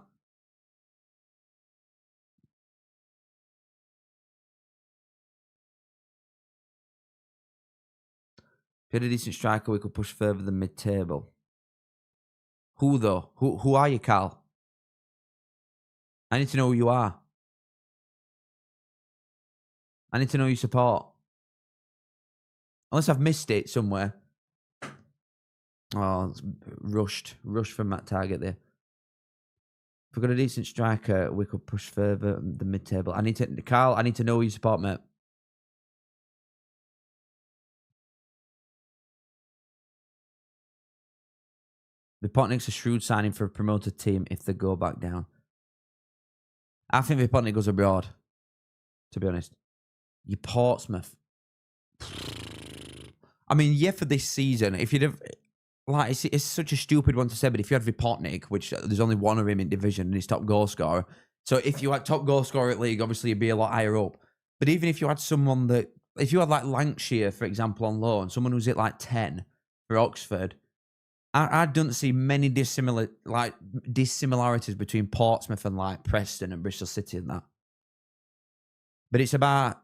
If you had a decent striker, we could push further than mid-table. Who, though? Who are you, Carl? I need to know who you are. I need to know your support. Unless I've missed it somewhere. Oh, it's rushed. Rushed from that target there. If we've got a decent striker, we could push further the mid-table. Carl, I need to know your support, mate. Vipotnik's a shrewd signing for a promoted team if they go back down. I think Vipotnik goes abroad, to be honest. You Portsmouth. I mean, yeah, for this season, if you'd have... it's such a stupid one to say, but if you had Vipotnik, which there's only one of him in division and he's top goal scorer. So if you had top goal scorer at league, obviously you'd be a lot higher up. But even if you had someone that... If you had Lancashire, for example, on loan, someone who's at 10 for Oxford... I don't see many dissimilarities between Portsmouth and Preston and Bristol City and that. But it's about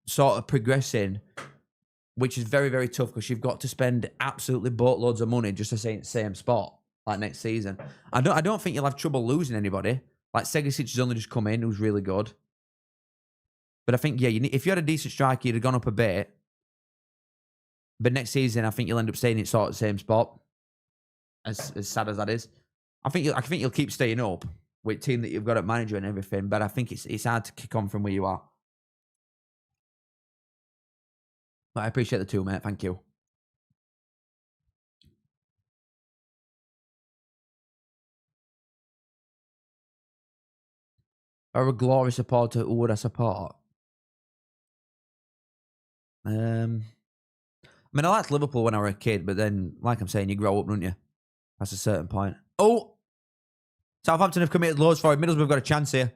sort of progressing, which is very, very tough because you've got to spend absolutely boatloads of money just to stay in the same spot next season. I don't think you'll have trouble losing anybody. Segasic has only just come in, who's really good. But I think, yeah, if you had a decent striker, you'd have gone up a bit. But next season, I think you'll end up staying in sort of the same spot. As sad as that is, I think you'll keep staying up with the team that you've got at manager and everything. But I think it's hard to kick on from where you are. But I appreciate the 2, mate. Thank you. Or a glory supporter, who would I support? I mean, I liked Liverpool when I was a kid, but then, like I'm saying, you grow up, don't you? That's a certain point. Oh! Southampton have committed loads for it. Middlesbrough have got a chance here.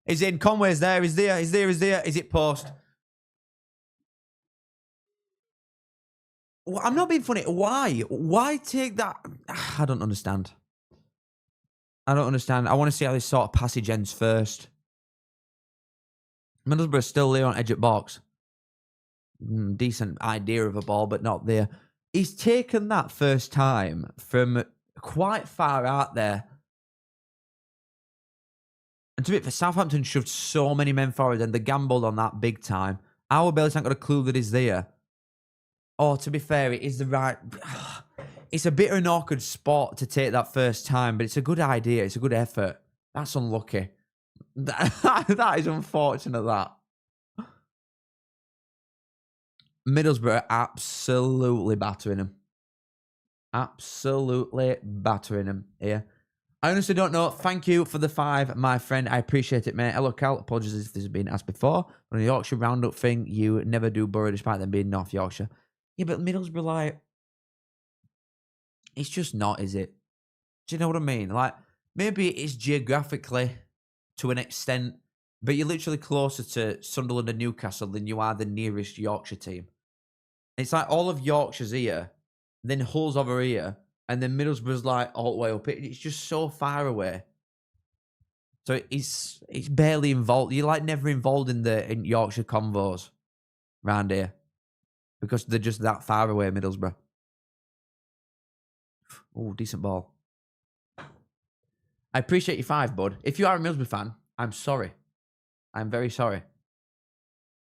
He's in. Conway's there. He's there. He's there. He's there. Is it post? Well, I'm not being funny. Why? Why take that? I don't understand. I don't understand. I want to see how this sort of passage ends first. Middlesbrough still there on edge at box. Decent idea of a ball, but not there. He's taken that first time from quite far out there. And to be fair, Southampton shoved so many men forward and they gambled on that big time. Our Bailey's not got a clue that he's there. Oh, to be fair, it is the right... It's a bit of an awkward spot to take that first time, but it's a good idea. It's a good effort. That's unlucky. That is unfortunate, that. Middlesbrough absolutely battering them. Absolutely battering them here. I honestly don't know. Thank you for the 5, my friend. I appreciate it, mate. Hello, Cal. Apologies if this has been asked before. On the Yorkshire Roundup thing, you never do Borough despite them being North Yorkshire. Yeah, but Middlesbrough, like, it's just not, is it? Do you know what I mean? Like, maybe it is geographically to an extent, but you're literally closer to Sunderland and Newcastle than you are the nearest Yorkshire team. It's like all of Yorkshire's here, then Hull's over here, and then Middlesbrough's like all the way up. It's just so far away. So it's barely involved. You're like never involved in Yorkshire convos round here because they're just that far away, Middlesbrough. Oh, decent ball. I appreciate your 5, bud. If you are a Middlesbrough fan, I'm sorry. I'm very sorry.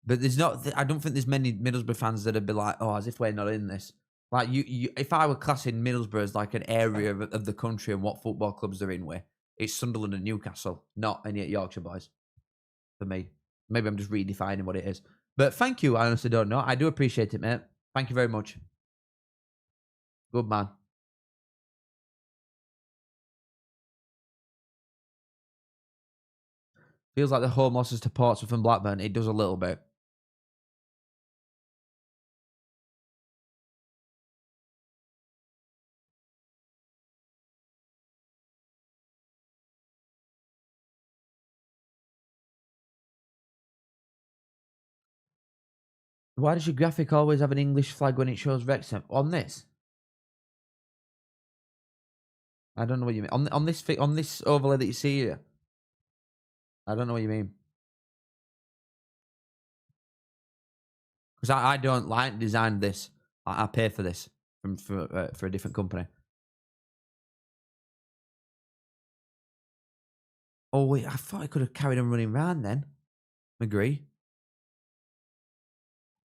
But there's not. I don't think there's many Middlesbrough fans that'd be like, "Oh, as if we're not in this." Like you if I were classing Middlesbrough as like an area of the country and what football clubs they're in with, it's Sunderland and Newcastle, not any Yorkshire boys. For me, maybe I'm just redefining what it is. But thank you. I honestly don't know. I do appreciate it, mate. Thank you very much. Good man. Feels like the home losses to Portsmouth and Blackburn. It does a little bit. Why does your graphic always have an English flag when it shows Wrexham? On this? I don't know what you mean. On this overlay that you see here? I don't know what you mean. Because I don't like design this. I pay for this for a different company. Oh wait, I thought I could have carried on running round then. Agree.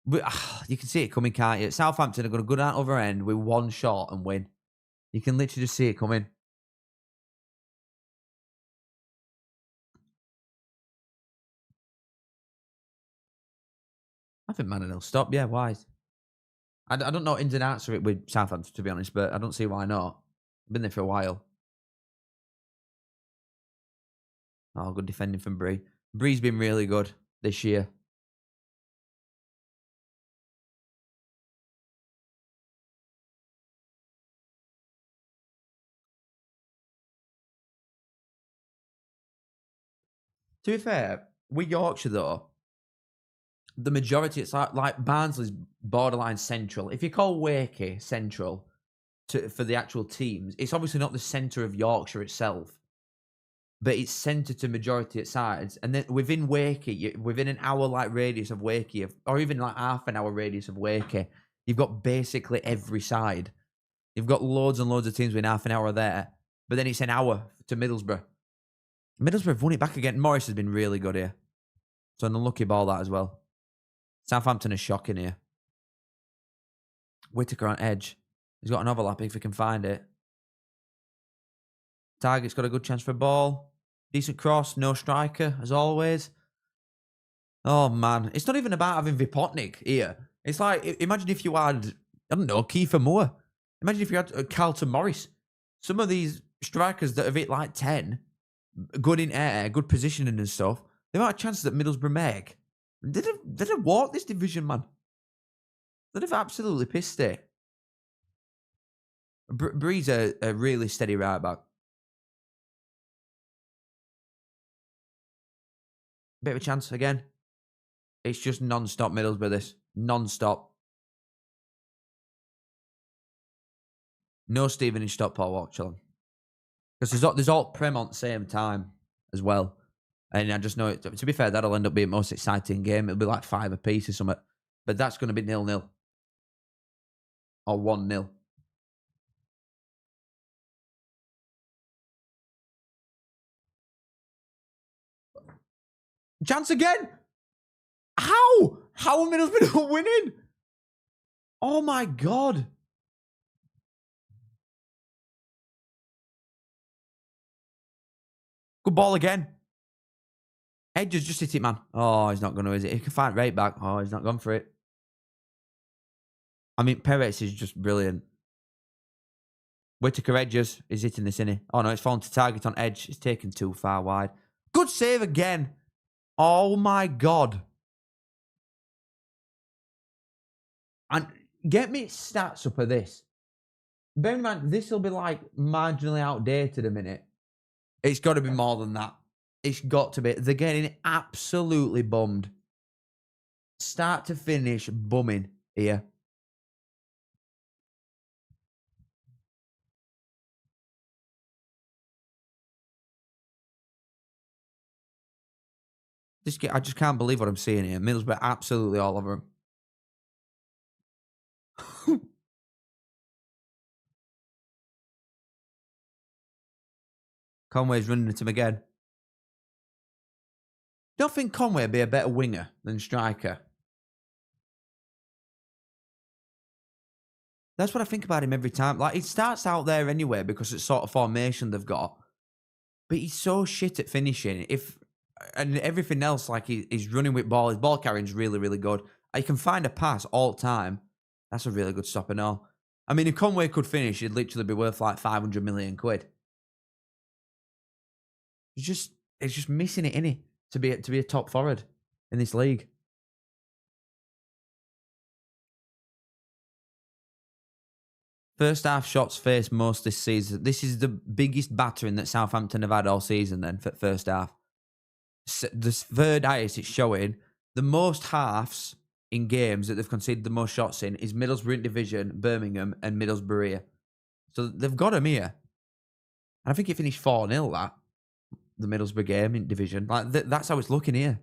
But you can see it coming, can't you? Southampton are going to go down other end with one shot and win. You can literally just see it coming. I think Man will stop. Yeah, why? I don't know ins and outs of it with Southampton, to be honest, but I don't see why not. I've been there for a while. Oh, good defending from Bree. Bree's been really good this year. To be fair, with Yorkshire though, the majority, it's like Barnsley's borderline central. If you call Wakey central for the actual teams, it's obviously not the centre of Yorkshire itself, but it's centred to majority at sides. And then within Wakey, within an hour like radius of Wakey, or even like half an hour radius of Wakey, you've got basically every side. You've got loads and loads of teams within half an hour there, but then it's an hour to Middlesbrough. Middlesbrough have won it back again. Morris has been really good here. So an unlucky ball that as well. Southampton is shocking here. Whittaker on edge. He's got an overlap if he can find it. Target's got a good chance for a ball. Decent cross. No striker, as always. Oh, man. It's not even about having Vipotnik here. It's like, imagine if you had, I don't know, Kiefer Moore. Imagine if you had Carlton Morris. Some of these strikers that have hit like 10, good in air, good positioning and stuff, the amount of chances that Middlesbrough make. They'd have walked this division, man. They'd have absolutely pissed it. Bree's a really steady right back. Bit of a chance again. It's just non-stop Middlesbrough, this. Non-stop. No Stevenage stop Paul WATCHALONG. Because there's all Prem on at the same time as well. And I just know, to be fair, that'll end up being the most exciting game. It'll be like 5 apiece or something. But that's going to be 0-0. Or 1-0. Chance again! How? How are Middlesbrough winning? Oh my God. Good ball again. Edge has just hit it, man. Oh, he's not going to, is it? He can fight right back. Oh, he's not gone for it. I mean, Perez is just brilliant. Whittaker Edges is hitting this, innit? Oh, no, it's fallen to target on Edge. It's taken too far wide. Good save again. Oh, my God. And get me stats up of this. Bear in mind, this will be like marginally outdated a minute. It's got to be more than that. It's got to be. They're getting absolutely bummed. Start to finish bumming here. I just can't believe what I'm seeing here. Middlesbrough absolutely all over him. Conway's running at him again. Don't think Conway would be a better winger than striker. That's what I think about him every time. Like, he starts out there anyway because it's sort of formation they've got. But he's so shit at finishing. And everything else, like he's running with ball. His ball carrying's really, really good. He can find a pass all the time. That's a really good stop and all. I mean, if Conway could finish, he'd literally be worth like 500 million quid. It's just missing it, innit? To be a top forward in this league. First half shots faced most this season. This is the biggest battering that Southampton have had all season then for first half. The third highest it's showing. The most halves in games that they've conceded the most shots in is Middlesbrough in division, Birmingham, and Middlesbrough here. So they've got him here. And I think it finished 4-0 that. The Middlesbrough game in division. Like that's how it's looking here.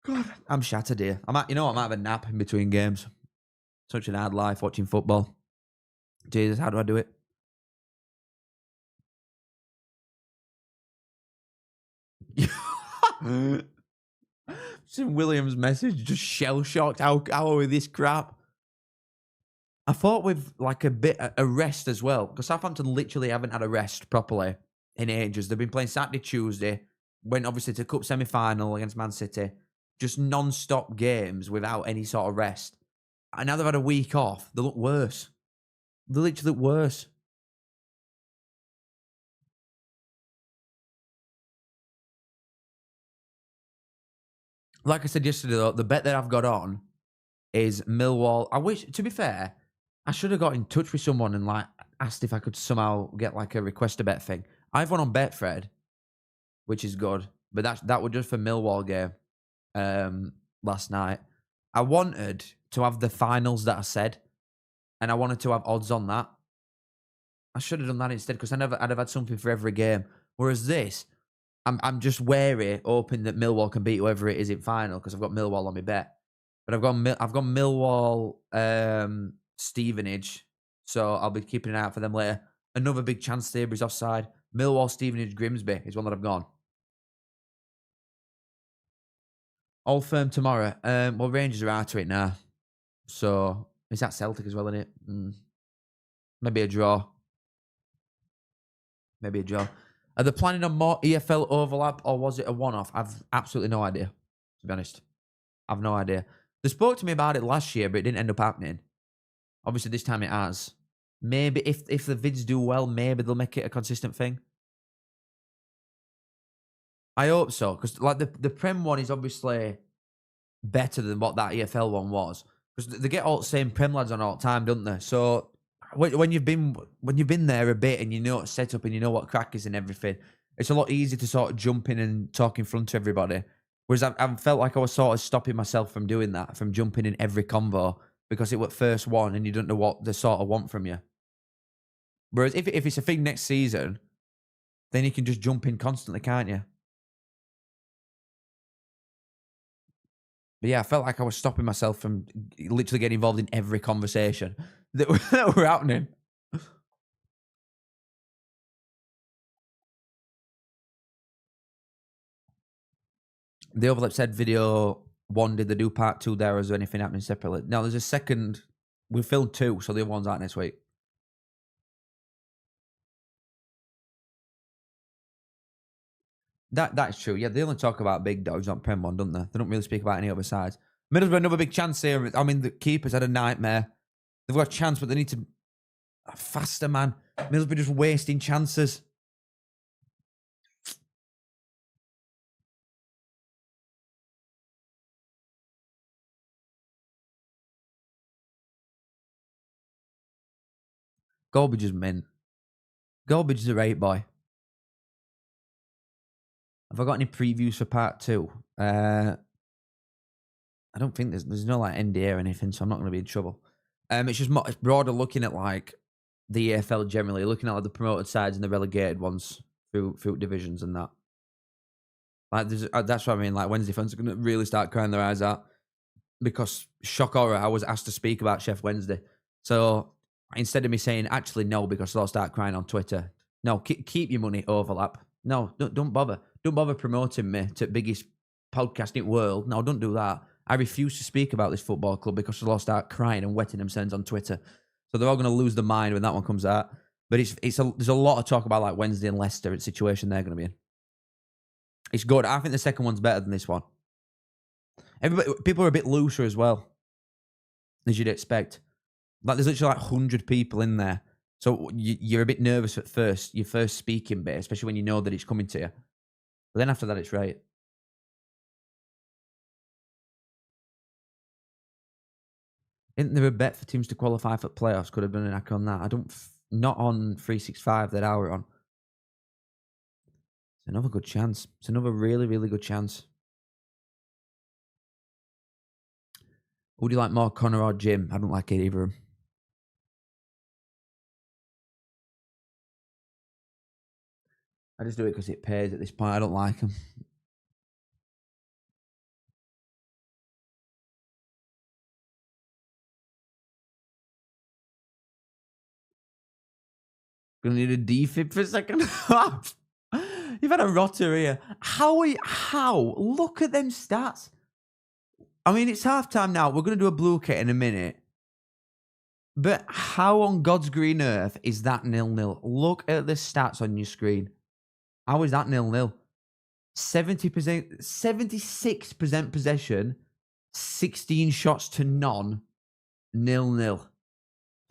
God, I'm shattered here. I might have a nap in between games. Such an hard life watching football. Jesus, how do I do it? Seen Williams' message, just shell shocked. How are we this crap? I thought with like a rest as well, because Southampton literally haven't had a rest properly in ages. They've been playing Saturday, Tuesday, went obviously to Cup semi-final against Man City, just non-stop games without any sort of rest. And now they've had a week off. They look worse. They literally look worse. Like I said yesterday, though, the bet that I've got on is Millwall. I wish, to be fair, I should have got in touch with someone and like asked if I could somehow get like a request a bet thing. I've won on Betfred, which is good, but that was just for Millwall game last night. I wanted to have the finals that I said, and I wanted to have odds on that. I should have done that instead because I'd have had something for every game. Whereas this, I'm just wary, hoping that Millwall can beat whoever it is in final because I've got Millwall on my bet. But I've got Millwall Stevenage, so I'll be keeping an eye out for them later. Another big chance Stabri's offside. Millwall Stevenage Grimsby is one that I've gone. All firm tomorrow. Well, Rangers are out to it now. So, is that Celtic as well, isn't it? Maybe a draw. Maybe a draw. Are they planning on more EFL overlap or was it a one-off? I've absolutely no idea, to be honest. I've no idea. They spoke to me about it last year, but it didn't end up happening. Obviously, this time it has. Maybe if the vids do well, maybe they'll make it a consistent thing. I hope so, because like the Prem one is obviously better than what that EFL one was. Because they get all the same Prem lads on all the time, don't they? So when you've been there a bit and you know what setup and you know what crack is and everything, it's a lot easier to sort of jump in and talk in front of everybody. Whereas I felt like I was sort of stopping myself from doing that, from jumping in every convo because it was first one and you don't know what they sort of want from you. Whereas if it's a thing next season, then you can just jump in constantly, can't you? But yeah, I felt like I was stopping myself from literally getting involved in every conversation that were happening. The Overlap said video 1, did they do part 2 there, or is there anything happening separately? No, there's a second. We filmed 2, so the other one's out next week. That's true. Yeah, they only talk about big dogs on Prem 1, don't they? They don't really speak about any other sides. Middlesbrough, another big chance here. I mean, the keeper's had a nightmare. They've got a chance, but they need to... Faster, man. Middlesbrough just wasting chances. Goldbridge is mint. Goldbridge is a rate boy. Have I got any previews for part 2? I don't think there's no like NDA or anything, so I'm not going to be in trouble. It's just it's broader looking at like the EFL generally, looking at like the promoted sides and the relegated ones through divisions and that. Like that's what I mean. Like Wednesday fans are going to really start crying their eyes out because shock horror, I was asked to speak about Chef Wednesday. So instead of me saying actually no because they'll start crying on Twitter, no, keep your money, Overlap. No, don't bother. Don't bother promoting me to biggest podcast in the world. No, don't do that. I refuse to speak about this football club because they'll start crying and wetting themselves on Twitter. So they're all going to lose their mind when that one comes out. But there's a lot of talk about like Wednesday and Leicester and situation they're going to be in. It's good. I think the second one's better than this one. People are a bit looser as well, as you'd expect. Like there's literally like 100 people in there. So you're a bit nervous at first, your first speaking bit, especially when you know that it's coming to you. But then after that, it's right. Isn't there a bet for teams to qualify for playoffs? Could have been an hack on that. Not on 365 that hour on. It's another good chance. It's another really, really good chance. Would you like more, Connor or Jim? I don't like either of them. I just do it because it pays at this point. I don't like them. Gonna need a defib for a second half. You've had a rotter here. How? Look at them stats. I mean, it's halftime now. We're going to do a blue kit in a minute. But how on God's green earth is that 0-0? Look at the stats on your screen. How is that 0-0? 70%, 76% possession, 16 shots to none, 0-0.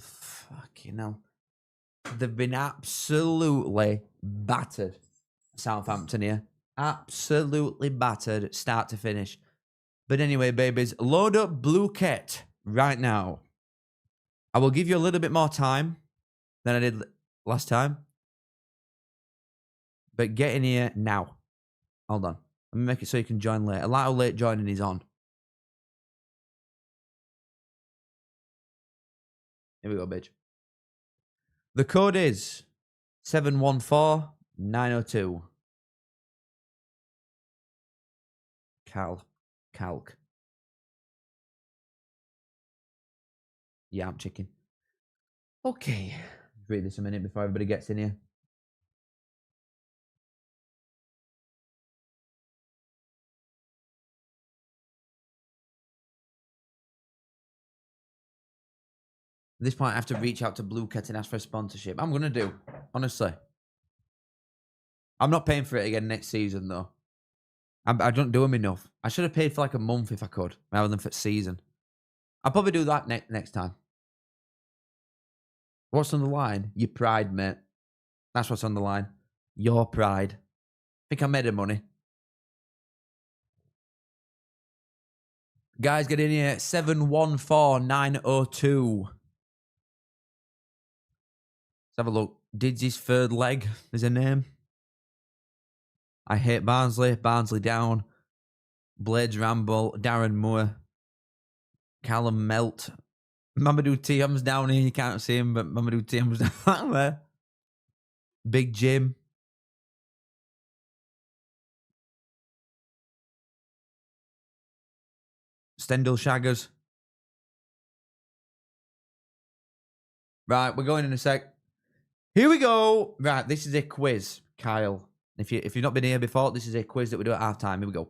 Fucking hell. They've been absolutely battered, Southampton here. Absolutely battered, start to finish. But anyway, babies, load up Blue Kit right now. I will give you a little bit more time than I did last time. But get in here now. Hold on. Let me make it so you can join late. Allow late joining is on. Here we go, bitch. The code is 714902. Calc. Yeah, I'm chicken. Okay. Read this a minute before everybody gets in here. At this point, I have to reach out to Blue Cat and ask for a sponsorship. I'm going to do, honestly. I'm not paying for it again next season, though. I don't do them enough. I should have paid for like a month if I could, rather than for season. I'll probably do that next time. What's on the line? Your pride, mate. That's what's on the line. Your pride. I think I made the money. Guys, get in here. 714902. Let's have a look. Didsy's third leg is a name. I hate Barnsley. Barnsley down. Blades Ramble. Darren Moore. Callum Melt. Mamadou Tiam's down here. You can't see him, but Mamadou Tiam's down there. Big Jim. Stendhal Shaggers. Right, we're going in a sec. Here we go. Right, this is a quiz, Kyle. If you've not been here before, this is a quiz that we do at halftime. Here we go.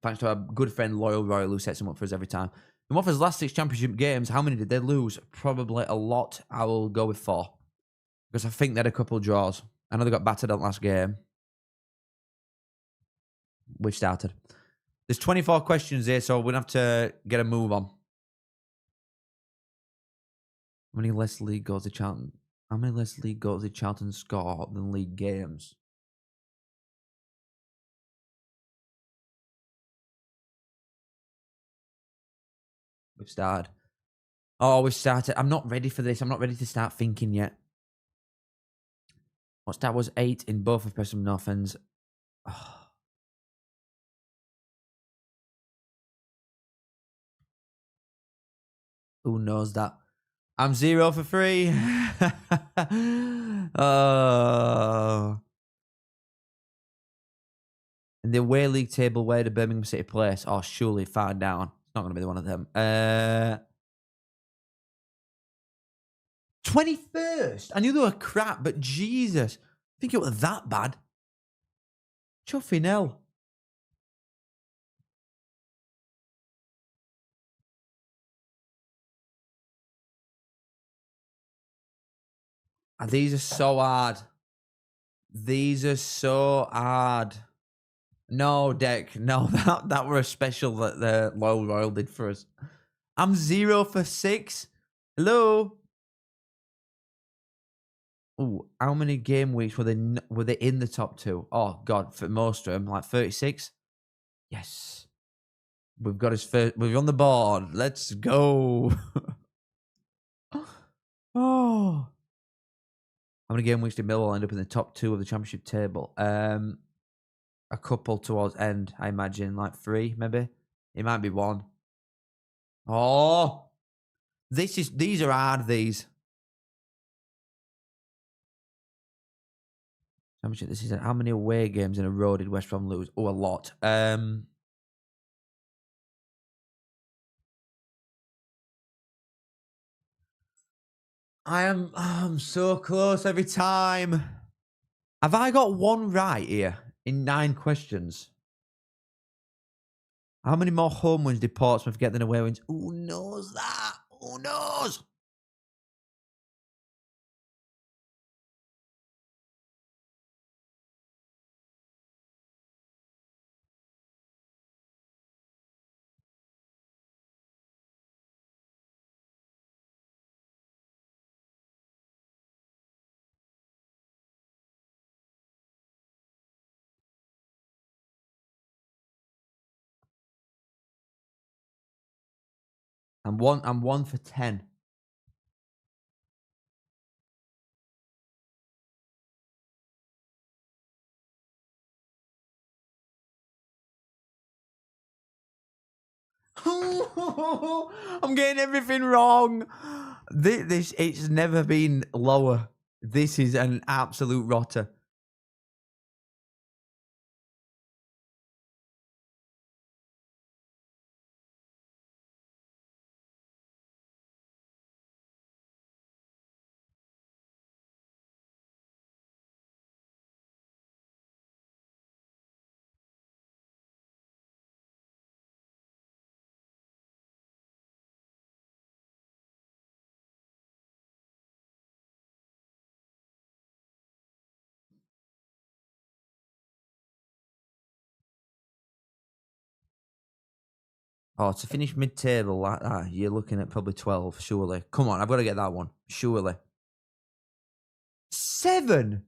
Thanks to our good friend Loyal Royal who sets them up for us every time. In Watford's last 6 championship games, how many did they lose? Probably a lot. I will go with 4. Because I think they had a couple of draws. I know they got battered on last game. We've started. There's 24 questions here, so we're going to have to get a move on. How many less league goals did Charlton score than league games? We've started. Oh, we've started. I'm not ready for this. I'm not ready to start thinking yet. What's that? Was 8 in both of Preston North Ends. Oh. Who knows that? I'm 0 for 3. Oh. In the away league table, where did Birmingham City place? Oh, surely far down. It's not going to be one of them. 21st. I knew they were crap, but Jesus. I think it was that bad. Chuffing hell. These are so hard. These are so hard. No, Deck. No, that were a special that the Loyal Royal did for us. I'm 0 for 6. Hello? Ooh, how many game weeks were they in the top 2? Oh, God, for most of them, like 36? Yes. We've got his first. We're on the board. Let's go. Oh. How many game weeks did Millwall end up in the top 2 of the championship table? A couple towards end, I imagine, like 3, maybe. It might be 1. Oh, these are hard. These. Championship this season. How many away games in a row did West Brom lose? Oh, a lot. I'm so close every time. Have I got 1 right here in 9 questions? How many more home wins did Portsmouth get than away wins? Who knows that? Who knows? I'm 1 for 10. I'm getting everything wrong. This it's never been lower. This is an absolute rotter. Oh, to finish mid-table like that, you're looking at probably 12, surely. Come on, I've got to get that one. Surely. 7?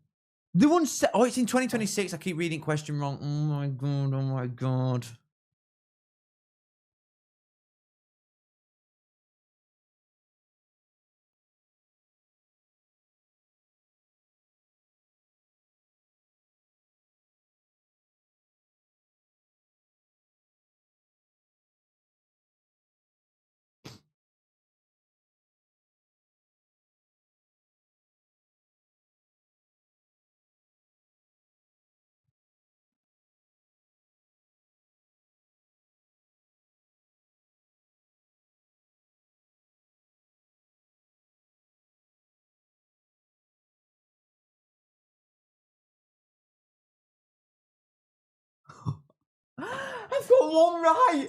The one... Oh, it's in 2026. I keep reading question wrong. Oh, my God. Oh, my God. got one right.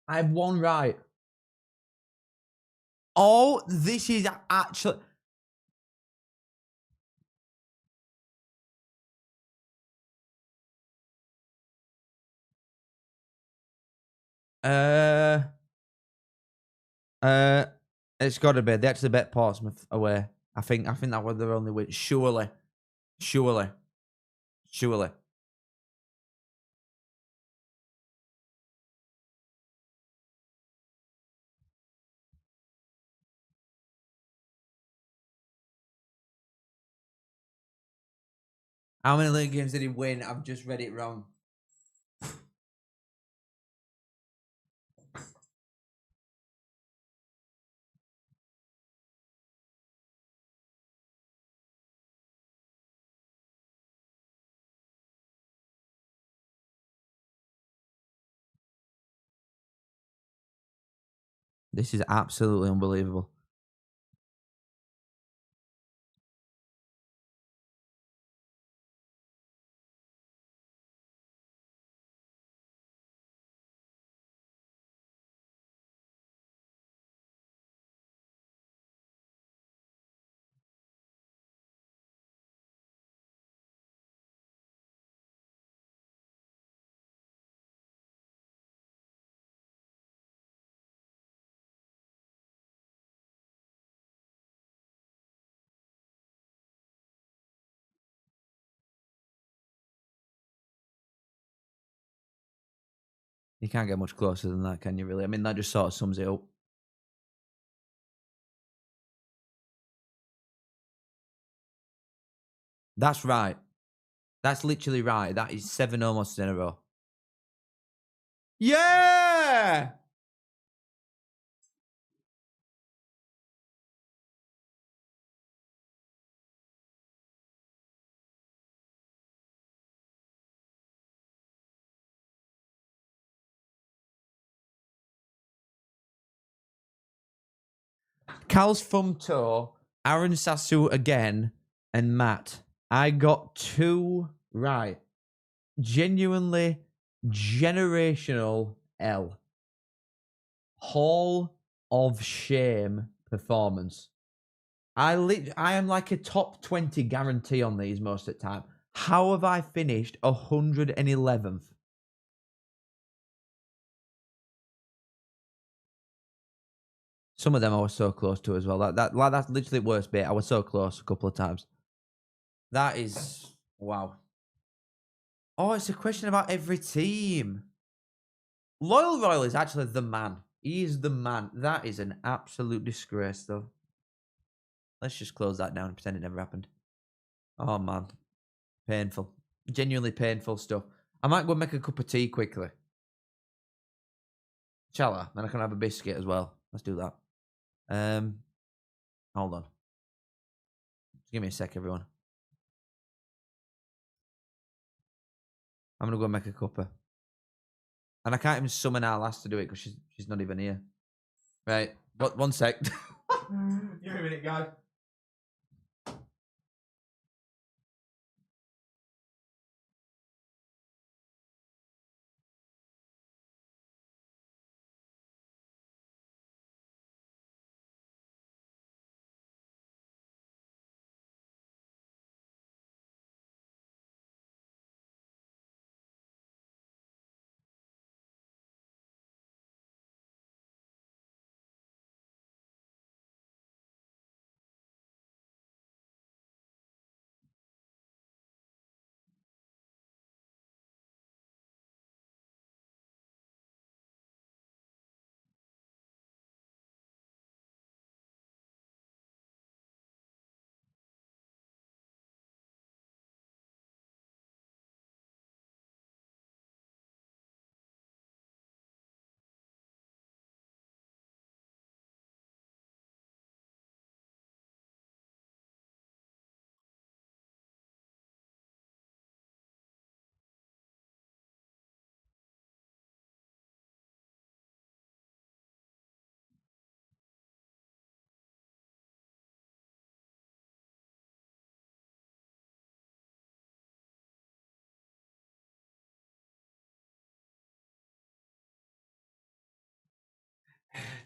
I have one right. Oh, this is actually... It's got to be. They actually bet Portsmouth away. I think that was their only win. Surely. How many league games did he win? I've just read it wrong. This is absolutely unbelievable. You can't get much closer than that, can you, really? I mean, that just sort of sums it up. That's right. That's literally right. That is 7 almost in a row. Yeah! Cal's thumb toe, Aaron Sasu again, and Matt. I got 2 right. Genuinely generational L. Hall of Shame performance. I am like a top 20 guarantee on these most of the time. How have I finished 111th? Some of them I was so close to as well. That's literally the worst bit. I was so close a couple of times. That is wow. Oh, it's a question about every team. Loyal Royal is actually the man. He is the man. That is an absolute disgrace, though. Let's just close that down and pretend it never happened. Oh, man. Painful. Genuinely painful stuff. I might go make a cup of tea quickly. Shall I? Then I can have a biscuit as well. Let's do that. Hold on. Just give me a sec, everyone. I'm going to go make a cuppa. And I can't even summon our lass to do it because she's not even here. Right. But 1 sec. Give me a minute, guys.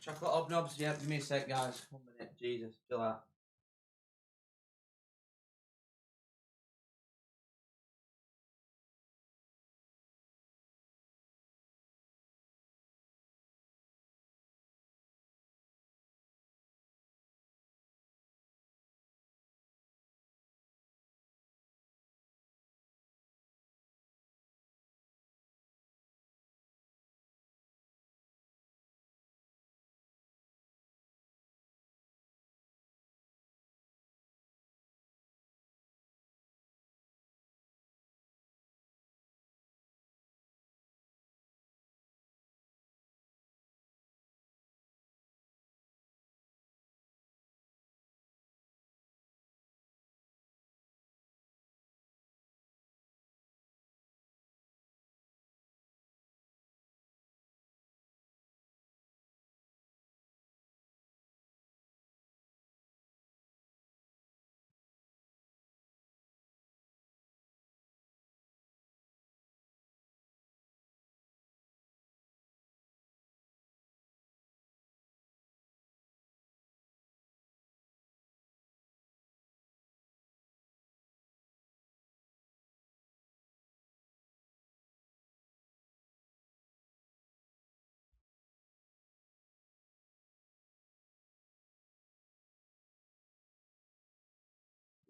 Chocolate hobnobs. Yeah, give me a sec, guys. 1 minute. Jesus, chill out.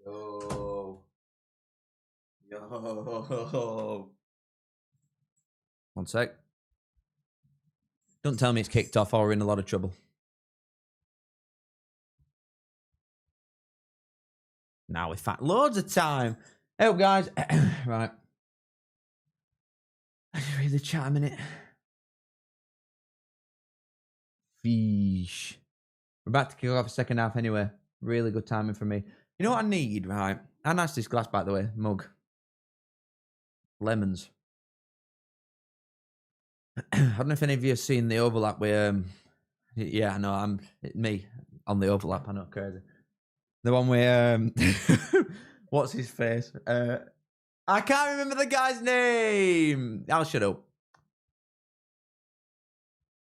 Yo. Yo. 1 sec. Don't tell me it's kicked off or we're in a lot of trouble. Now we've had loads of time. Hey up, guys. Right. I just read the chat a minute. Fish. We're about to kick off the second half anyway. Really good timing for me. You know what I need, right? How nice this glass, by the way. Mug. Lemons. I don't know if any of you have seen the overlap with yeah, I know I'm me on the overlap. I know, crazy. The one with what's his face? I can't remember the guy's name. I'll shut up.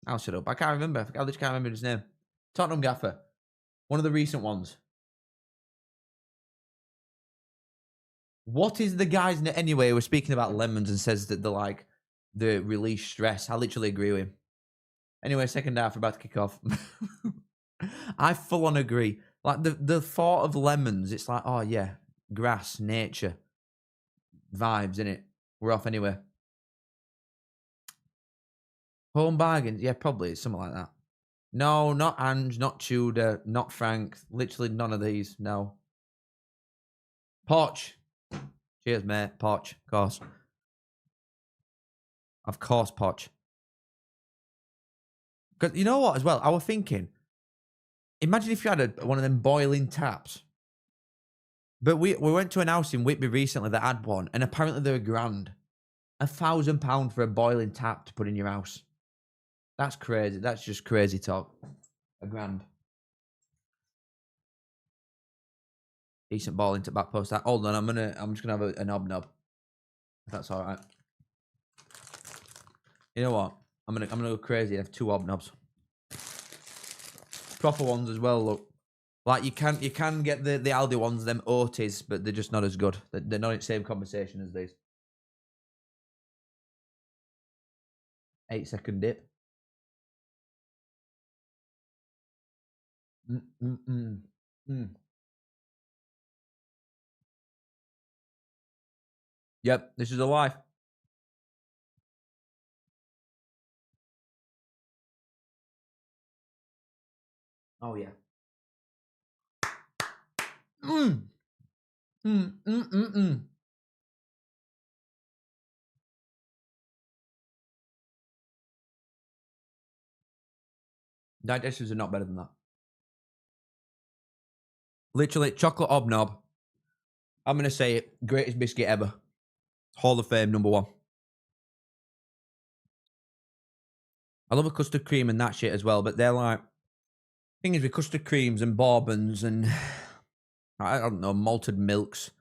I can't remember. I literally can't remember his name. Tottenham gaffer. One of the recent ones. What is the guy's name? Anyway, we're speaking about lemons and says that they release stress. I literally agree with him. Anyway, second half, we're about to kick off. I full on agree. Like the thought of lemons, it's like, oh yeah, grass, nature, vibes, innit? We're off anyway. Home bargains, yeah, probably something like that. No, not Ange, not Tudor, not Frank. Literally none of these. No. Poch. Cheers, mate. Poch, of course. Of course, Poch. Because you know what, as well, I was thinking, imagine if you had one of them boiling taps. But we went to an house in Whitby recently that had one, and apparently they were grand. £1,000 for a boiling tap to put in your house. That's crazy. That's just crazy talk. £1,000. Decent ball into back post. Hold on, I'm just gonna have an hobnob. If that's all right. You know what? I'm gonna go crazy and have 2 hobnobs. Proper ones as well. Look, like you can get the Aldi ones, them Otis, but they're just not as good. They're not in the same conversation as these. 8-second dip. Yep, this is a life. Oh yeah. Digestives are not better than that. Literally, chocolate hobnob. I'm going to say it. Greatest biscuit ever. Hall of Fame, #1. I love a custard cream and that shit as well, but they're like... Thing is with custard creams and bourbons and... I don't know, malted milks.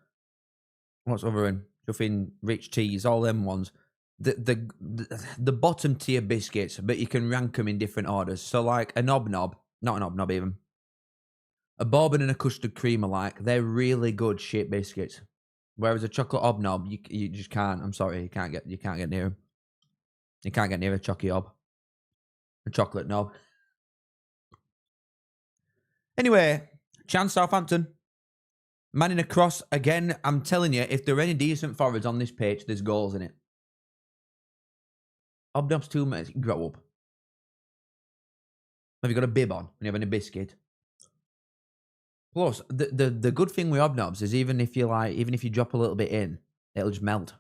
What's other in? Stuff in rich teas, all them ones. the bottom tier biscuits, but you can rank them in different orders. So like a knob, not a knob even. A bourbon and a custard cream alike, they're really good shit biscuits. Whereas a chocolate hobnob, you just can't. I'm sorry, you can't get near them. You can't get near a chocolate hob, a chocolate knob. Anyway, chance Southampton. Man in a cross again. I'm telling you, if there are any decent forwards on this pitch, there's goals in it. Hobnob's 2 minutes. Grow up. Have you got a bib on when you're having a biscuit? Plus, the good thing with hobnobs is even if you drop a little bit in, it'll just melt.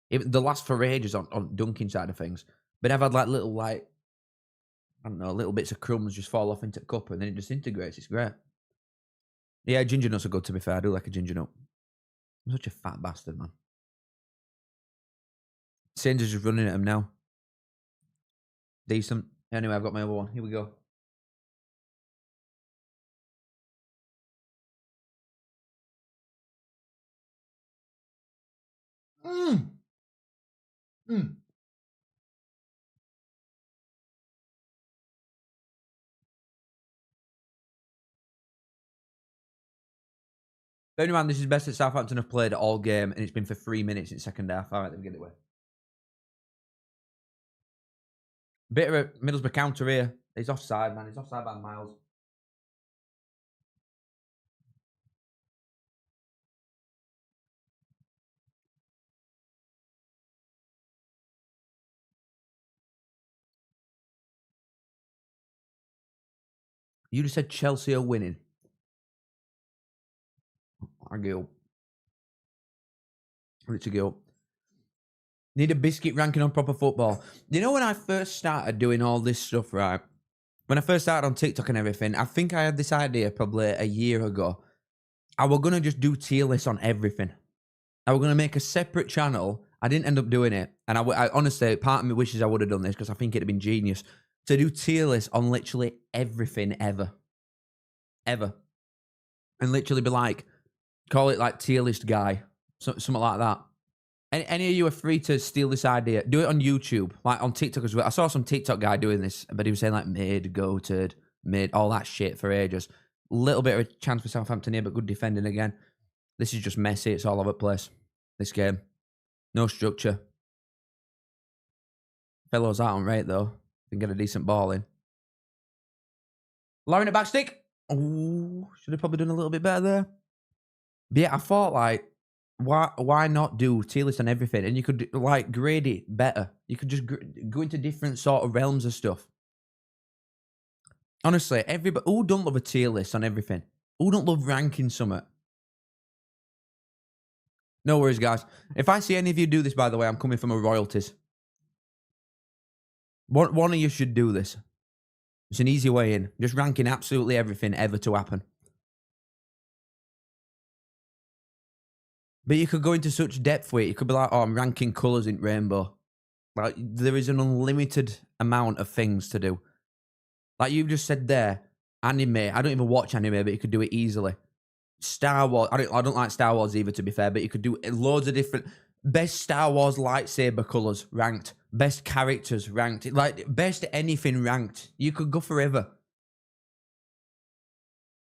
They'll last for ages on dunking side of things. But I've had like little I don't know, little bits of crumbs just fall off into the cup and then it just integrates. It's great. Yeah, ginger nuts are good to be fair. I do like a ginger nut. I'm such a fat bastard, man. Saints is just running at him now. Decent. Anyway, I've got my other one. Here we go. Bear in mind, this is best that Southampton have played all game, and it's been for 3 minutes in second half. All right, let me get it away. Bit of a Middlesbrough counter here. He's offside, man. He's offside by miles. You just said Chelsea are winning. I go. Let's go. Need a biscuit ranking on proper football. You know when I first started doing all this stuff, right? When I first started on TikTok and everything, I think I had this idea probably a year ago. I was going to just do tier lists on everything. I was going to make a separate channel. I didn't end up doing it. And I honestly, part of me wishes I would have done this because I think it'd have been genius to do tier lists on literally everything ever. Ever. And literally be like, call it like tier list guy. Something like that. Any of you are free to steal this idea. Do it on YouTube, like on TikTok as well. I saw some TikTok guy doing this, but he was saying like mid, goated, mid, all that shit for ages. Little bit of a chance for Southampton here, but good defending again. This is just messy. It's all over the place. This game. No structure. Fellows out on rate though. Can get a decent ball in. Lauren at back stick. Oh, should have probably done a little bit better there. But yeah, I thought like, why not do tier list on everything? And you could like grade it better. You could just go into different sort of realms of stuff. Honestly, everybody who don't love a tier list on everything? Who don't love ranking something? No worries, guys. If I see any of you do this, by the way, I'm coming from a royalties. One of you should do this. It's an easy way in. Just ranking absolutely everything ever to happen. But you could go into such depth with it. You could be like, oh, I'm ranking colours in rainbow. Like, there is an unlimited amount of things to do. Like you just said there, anime. I don't even watch anime, but you could do it easily. Star Wars. I don't like Star Wars either, to be fair, but you could do loads of different... Best Star Wars lightsaber colours ranked. Best characters ranked. Like, best anything ranked. You could go forever.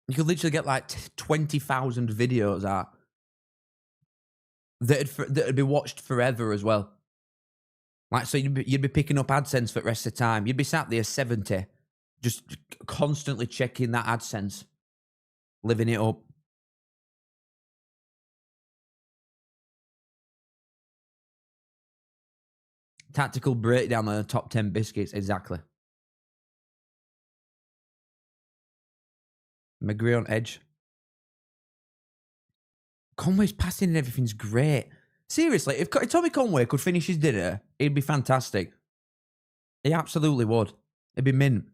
You could literally get like 20,000 videos out. That'd be watched forever as well. Like, so you'd be picking up AdSense for the rest of the time. You'd be sat there 70, just constantly checking that AdSense, living it up. Tactical breakdown on the top 10 biscuits, exactly. McGree on edge. Conway's passing and everything's great. Seriously, if Tommy Conway could finish his dinner, it'd be fantastic. He absolutely would. It'd be mint.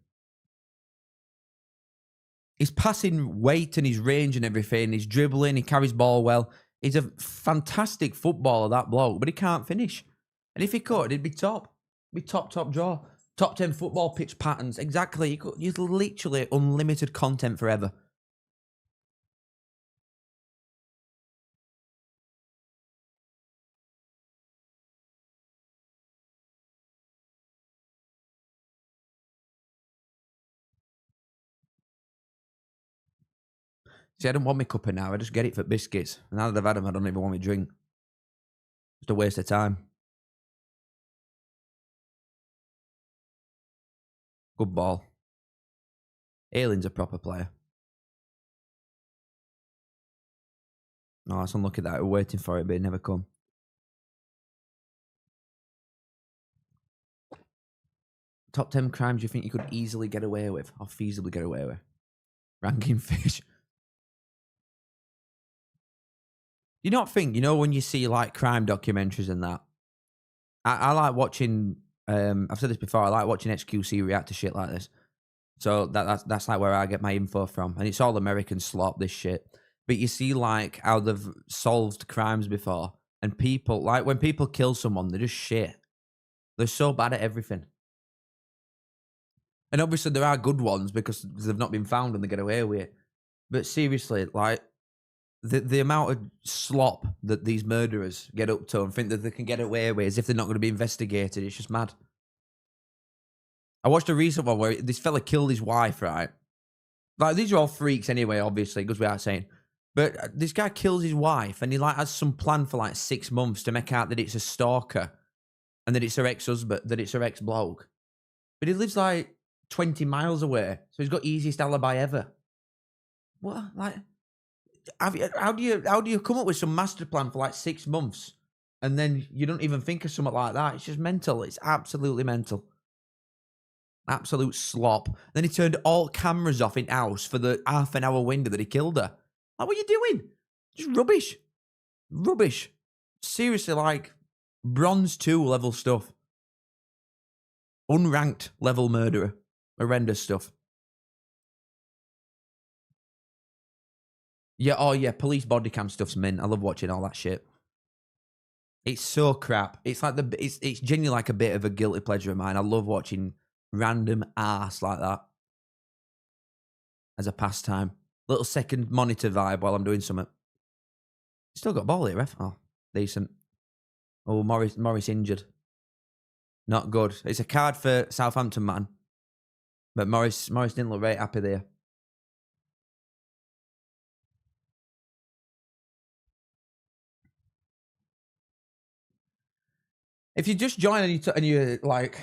His passing weight and his range and everything, his dribbling, he carries ball well. He's a fantastic footballer, that bloke, but he can't finish. And if he could, he'd be top. He'd be top draw. Top 10 football pitch patterns. Exactly. You'd literally unlimited content forever. See, I don't want my cuppa now. I just get it for biscuits. And now that I've had them, I don't even want my drink. Just a waste of time. Good ball. Aylin's a proper player. No, it's unlucky that we're waiting for it, but it never come. Top 10 crimes you think you could easily get away with or feasibly get away with? Ranking fish. You not think, when you see like crime documentaries and that, I like watching, I've said this before, I like watching XQC react to shit like this. So that's like where I get my info from. And it's all American slop, this shit. But you see like how they've solved crimes before. And people, like when people kill someone, they're just shit. They're so bad at everything. And obviously there are good ones because they've not been found and they get away with it. But seriously, like the amount of slop that these murderers get up to and think that they can get away with as if they're not going to be investigated, it's just mad. I watched a recent one where this fella killed his wife, right? Like, these are all freaks anyway, obviously, goes without saying. But this guy kills his wife and he like has some plan for like 6 months to make out that it's a stalker and that it's her ex-husband, that it's her ex-bloke. But he lives like 20 miles away, so he's got easiest alibi ever. What? Like, how do you come up with some master plan for like 6 months and then you don't even think of something like that? It's just mental. It's absolutely mental. Absolute slop. Then he turned all cameras off in house for the half-an-hour window that he killed her. Like, what are you doing? Just rubbish. Rubbish. Seriously, like, bronze 2 level stuff. Unranked level murderer. Horrendous stuff. Yeah, oh yeah, police body cam stuff's mint. I love watching all that shit. It's so crap. It's like it's genuinely like a bit of a guilty pleasure of mine. I love watching random arse like that as a pastime. Little second monitor vibe while I'm doing something. Still got ball here, ref. Oh, decent. Oh, Morris injured. Not good. It's a card for Southampton, man. But Morris didn't look very happy there. If you just join and you're like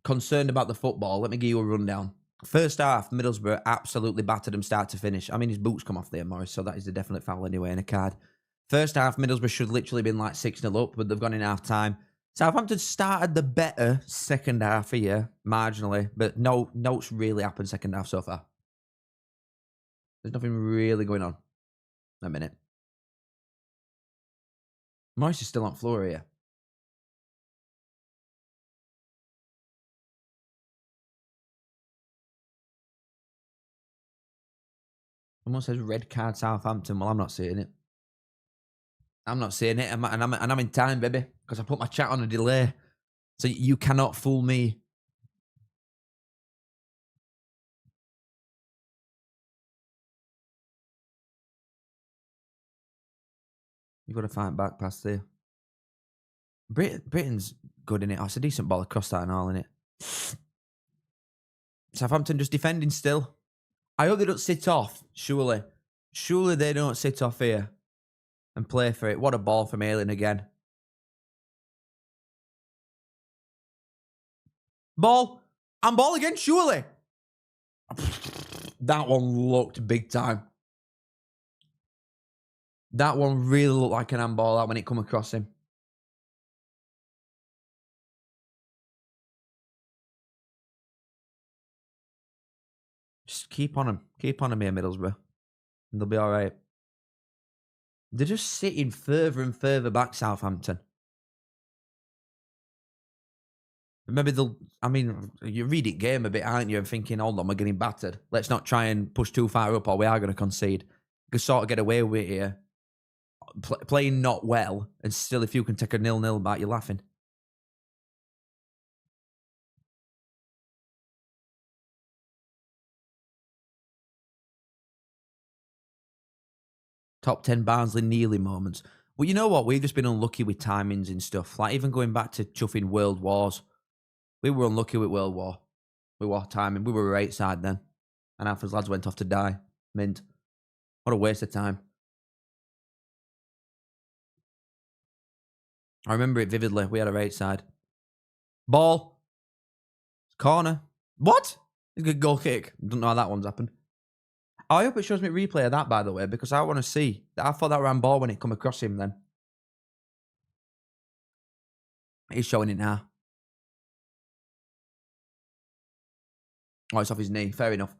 concerned about the football, let me give you a rundown. First half, Middlesbrough absolutely battered them start to finish. I mean, his boots come off there, Morris, so that is a definite foul anyway in a card. First half, Middlesbrough should literally been like 6-0 up, but they've gone in half time. Southampton started the better second half here, marginally, but no's really happened second half so far. There's nothing really going on. A minute. Morris is still on floor here. Someone says red card Southampton. Well, I'm not seeing it. I'm not seeing it, and I'm in time, baby, because I put my chat on a delay. So you cannot fool me. You've got to fight back past there. Britain's good in it. Oh, it's a decent ball across that and all in it. Southampton just defending still. I hope they don't sit off, surely. Surely they don't sit off here and play for it. What a ball from Aylin again. Ball. And ball again, surely. That one looked big time. That one really looked like an handball out when it come across him. Just keep on him. Keep on him here, Middlesbrough. And they'll be all right. They're just sitting further and further back, Southampton. Maybe you read it game a bit, aren't you? And thinking, hold on, we're getting battered. Let's not try and push too far up or we are going to concede. You can sort of get away with it here. Playing not well, and still if you can take a 0-0 back, you're laughing. Top 10 Barnsley Neely moments. Well, you know what? We've just been unlucky with timings and stuff. Like, even going back to chuffing World Wars. We were unlucky with World War. We were timing. We were right side then. And half his lads went off to die. Mint. What a waste of time. I remember it vividly. We had a right side. Ball. Corner. What? It's a good goal kick. Don't know how that one's happened. I hope it shows me replay of that, by the way, because I want to see. I thought that ran ball when it come across him then. He's showing it now. Oh, it's off his knee. Fair enough.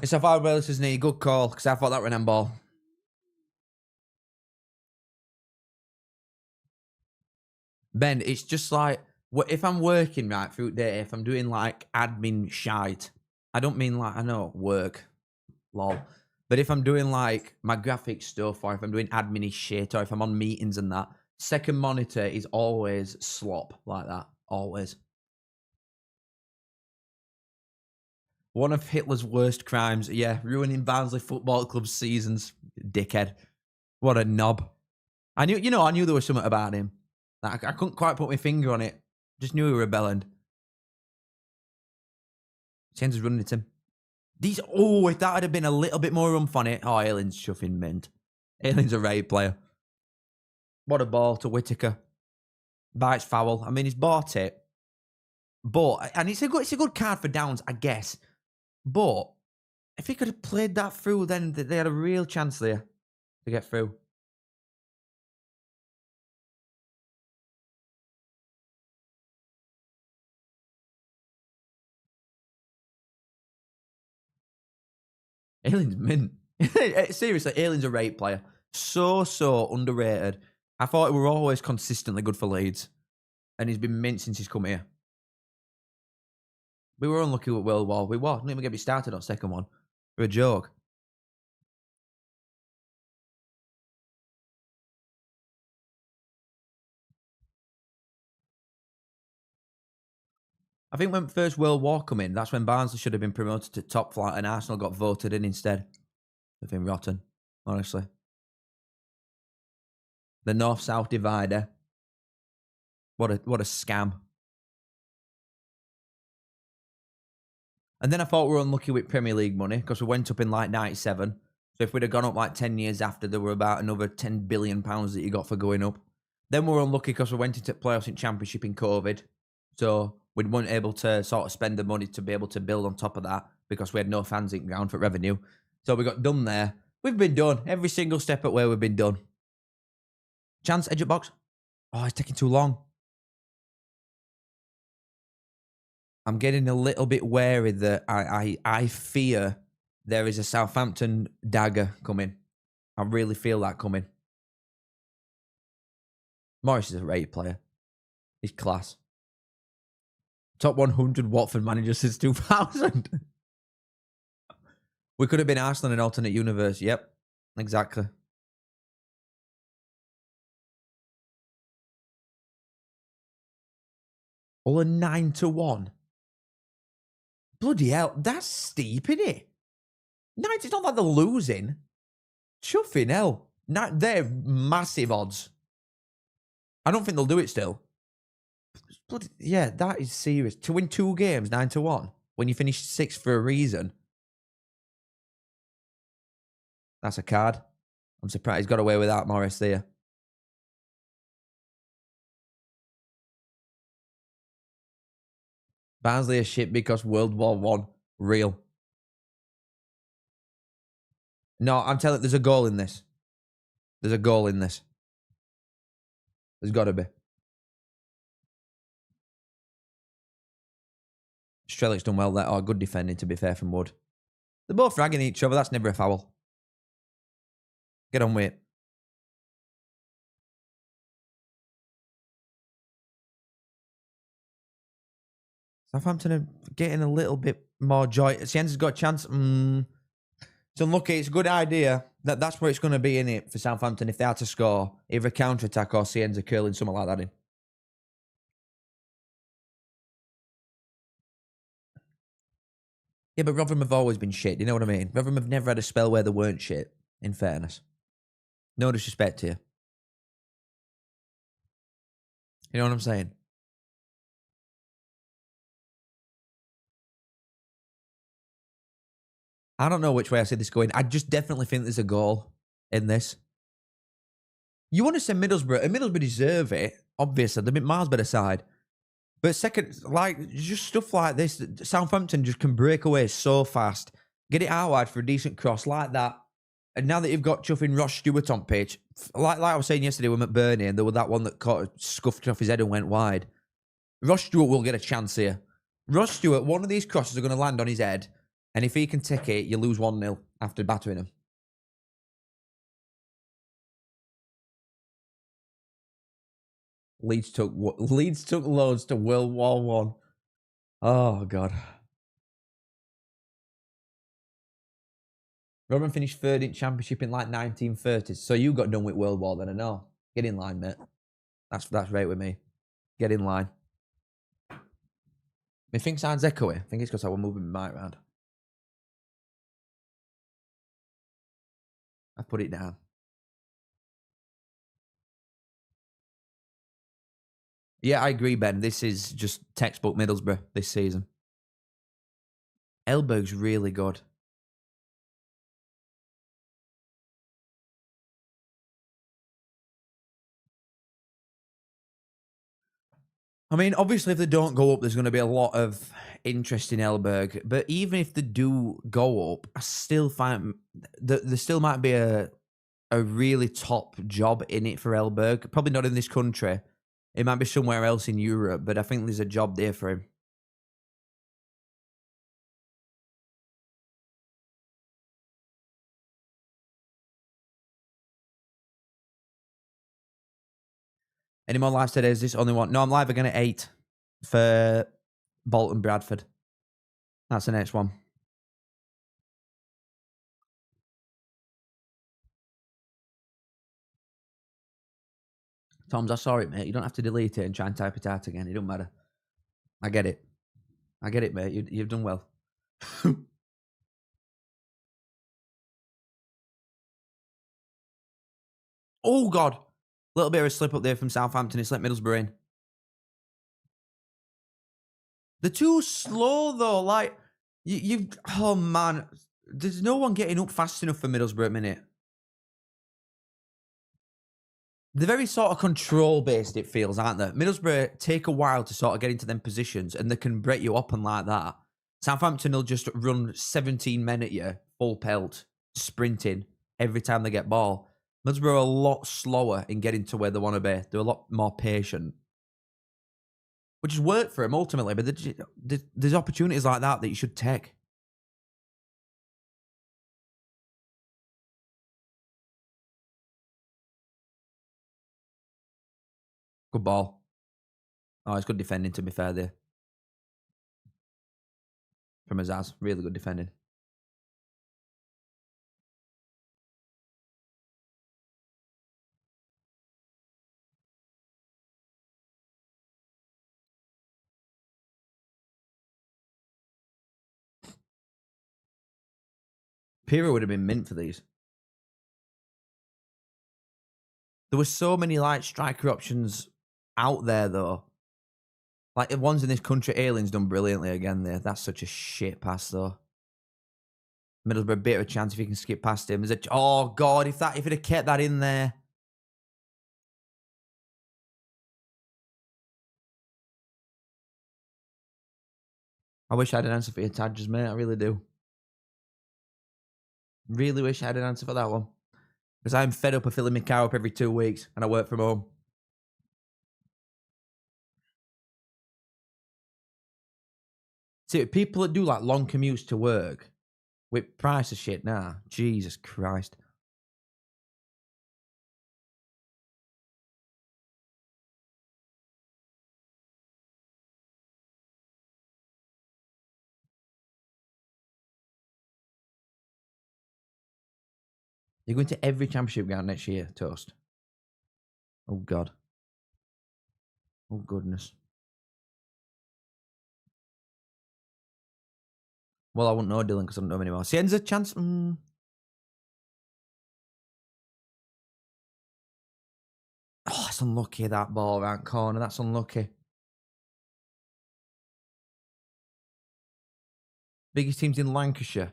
It's off Alvarez's knee. Good call, because I thought that ran ball. Ben, it's just like, if I'm working right through the day, if I'm doing like admin shite, I don't mean like, I know, work, lol. But if I'm doing like my graphic stuff, or if I'm doing admin shit, or if I'm on meetings and that, second monitor is always slop like that. Always. One of Hitler's worst crimes. Yeah, ruining Barnsley Football Club's seasons. Dickhead. What a knob. I knew there was something about him. Like, I couldn't quite put my finger on it. Just knew he was rebelling. Sainz is running at him. If that had been a little bit more oomph on it. Oh, Aylin's chuffing mint. Aylin's a raid player. What a ball to Whittaker. Bites foul. I mean, he's bought it. And it's a good card for Downs, I guess. But if he could have played that through, then they had a real chance there to get through. Aylin's mint. Seriously, Aylin's a rate player. So underrated. I thought he were always consistently good for Leeds. And he's been mint since he's come here. We were unlucky with World War. We were. Didn't even get me started on second one. For a joke. I think when first World War come in, that's when Barnsley should have been promoted to top flight and Arsenal got voted in instead. They've been rotten, honestly. The North-South divider. What a scam. And then I thought we were unlucky with Premier League money because we went up in like 97. So if we'd have gone up like 10 years after, there were about another £10 billion that you got for going up. Then we were unlucky because we went into playoffs in Championship in COVID. So we weren't able to sort of spend the money to be able to build on top of that because we had no fans in ground for revenue. So we got done there. We've been done. Every single step at where we've been done. Chance, edge of box. Oh, it's taking too long. I'm getting a little bit wary that I fear there is a Southampton dagger coming. I really feel that coming. Morris is a rated player. He's class. Top 100 Watford manager since 2000. We could have been Arsenal in an alternate universe. Yep, exactly. All a 9-1. Bloody hell, that's steep, isn't it? No, it's not like they're losing. Chuffing hell. They're massive odds. I don't think they'll do it still. Bloody, yeah, that is serious. To win 2 games, 9-1, when you finish 6th for a reason. That's a card. I'm surprised he's got away with that, Morris, there. Barnsley are shit because World War I. Real. No, I'm telling you, there's a goal in this. There's a goal in this. There's got to be. Strelick's done well there. Oh, good defending, to be fair, from Wood. They're both ragging each other. That's never a foul. Get on with it. Southampton are getting a little bit more joy. Sienz has got a chance. It's unlucky. It's a good idea. That's where it's going to be in it for Southampton if they are to score. Either a counter-attack or Sienz curling something like that in. Yeah, but Rotherham have always been shit. You know what I mean? Rotherham have never had a spell where they weren't shit, in fairness. No disrespect to you. You know what I'm saying? I don't know which way I see this going. I just definitely think there's a goal in this. You want to say Middlesbrough, and Middlesbrough deserve it, obviously. They're a miles better side. But second, like, just stuff like this, Southampton just can break away so fast. Get it out wide for a decent cross like that. And now that you've got chuffing Ross Stewart on pitch, like I was saying yesterday with McBurney, and there was that one that scuffed off his head and went wide. Ross Stewart will get a chance here. Ross Stewart, one of these crosses are going to land on his head, and if he can take it, you lose 1-0 after battering him. Leeds took loads to World War One. Oh, God. Robin finished third in Championship in like 1930s. So you got done with World War then, I know. Get in line, mate. That's right with me. Get in line. My thing sounds echoey. I think it's because I was moving my mic around. I put it down. Yeah, I agree, Ben. This is just textbook Middlesbrough this season. Elberg's really good. I mean, obviously, if they don't go up, there's going to be a lot of interest in Elberg. But even if they do go up, I still find that there still might be a really top job in it for Elberg. Probably not in this country. It might be somewhere else in Europe, but I think there's a job there for him. Any more live today? Is this only one? No, I'm live again at 8 for Bolton Bradford. That's the next one. Toms, I saw it, mate. You don't have to delete it and try and type it out again. It don't matter. I get it. I get it, mate. You've done well. Oh, God. A little bit of a slip up there from Southampton. It's let Middlesbrough in. They're too slow, though. Like, oh, man. There's no one getting up fast enough for Middlesbrough at the minute. They're very sort of control-based, it feels, aren't they? Middlesbrough take a while to sort of get into them positions, and they can break you up and like that. Southampton will just run 17 men at you, full pelt, sprinting, every time they get ball. Middlesbrough are a lot slower in getting to where they want to be. They're a lot more patient. Which has worked for them, ultimately, but there's opportunities like that you should take. Good ball. Oh, it's good defending, to be fair, there. From Azaz. Really good defending. Pira would have been mint for these. There were so many like striker options out there, though. Like the ones in this country, Aylin's done brilliantly again there. That's such a shit pass, though. Middlesbrough, a bit of a chance if he can skip past him. Oh, God, if it had kept that in there. I wish I had an answer for your Tadges, mate. I really do. Really wish I had an answer for that one. Because I'm fed up of filling my car up every 2 weeks and I work from home. See, people that do like long commutes to work with price of shit now. Jesus Christ. You're going to every championship game next year, Toast. Oh, God. Oh, goodness. Well, I wouldn't know Dylan because I don't know him anymore. Sien's a chance. Oh, that's unlucky, that ball around corner. That's unlucky. Biggest teams in Lancashire.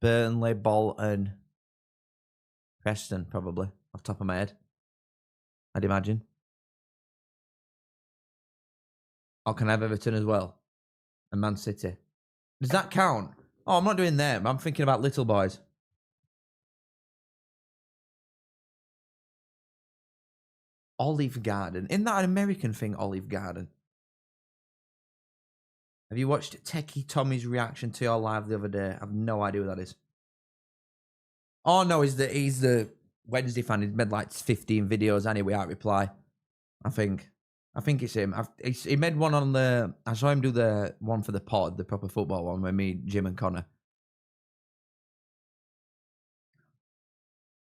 Burnley, Bolton, Preston, probably, off the top of my head. I'd imagine. Or can I have Everton as well? And Man City. Does that count? Oh, I'm not doing them. I'm thinking about little boys. Olive Garden. Isn't that an American thing, Olive Garden? Have you watched Techie Tommy's reaction to your live the other day? I have no idea what that is. Oh, no, he's the Wednesday fan. He's made like 15 videos anyway, without reply. I think it's him. He made one on the... I saw him do the one for the pod, the proper football one, with me, Jim and Connor.